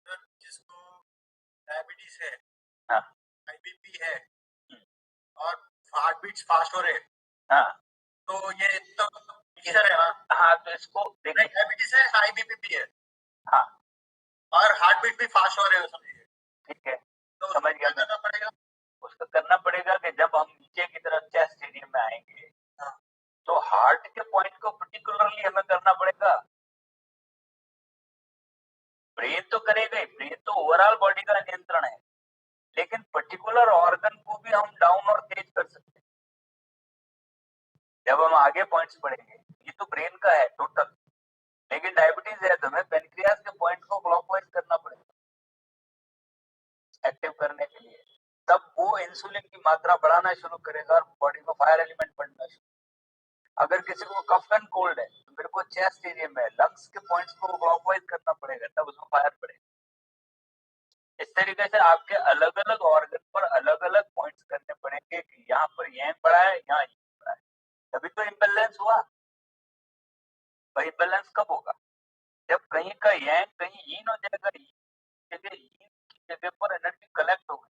हो। जिसको डायबिटीज है, हाँ, आईबीपी है, और हार्ट बीट्स फास्ट हो रहे हैं, हाँ, तो ये तो मिक्सचर है ना। हाँ, तो इसको देखिए, डायबिटीज है, आईबीपी भी है, हाँ, और हार्ट बीट भी फास्ट हो रहे हो, समझिए। ठीक है, तो समझ गया। करना पड़ेगा, उसको करना पड़ेगा कि जब हम नीचे की तरफ चेस्ट एरिया में आएंगे, हाँ, तो हार्ट के पॉइंट को पर्टिकुलरली हमें करना पड़ेगा। ब्रेन तो करेगा ही, ब्रेन तो ओवरऑल बॉडी का नियंत्रण है, लेकिन पर्टिकुलर ऑर्गन को भी हम डाउन और तेज कर सकते हैं जब हम आगे पॉइंट्स पढ़ेंगे। ये तो ब्रेन का है टोटल, लेकिन डायबिटीज है तो हमें पेनक्रियास के पॉइंट को क्लॉकवाइज करना पड़ेगा एक्टिव करने के लिए। तब वो इंसुलिन की मात्रा बढ़ाना शुरू करेगा और बॉडी में फायर एलिमेंट बढ़ना शुरू। अगर किसी को कफ एंड कोल्ड है तो मेरे को चेस्ट एरिया में लंग्स के पॉइंट्स को क्लॉकवाइज करना पड़ेगा, तब उसमें फायर पड़ेगा। इस तरीके से आपके अलग अलग ऑर्गन पर अलग अलग पॉइंट्स करने पड़ेंगे कि यहाँ पर यह पड़ा है, यहाँ ये पड़ा है, तभी तो इम्बैलेंस हुआ। भाई इम्बैलेंस कब होगा? जब कहीं का yang कहीं yin हो जाएगा, जगह yin की जगह पर एनर्जी कलेक्ट होगी।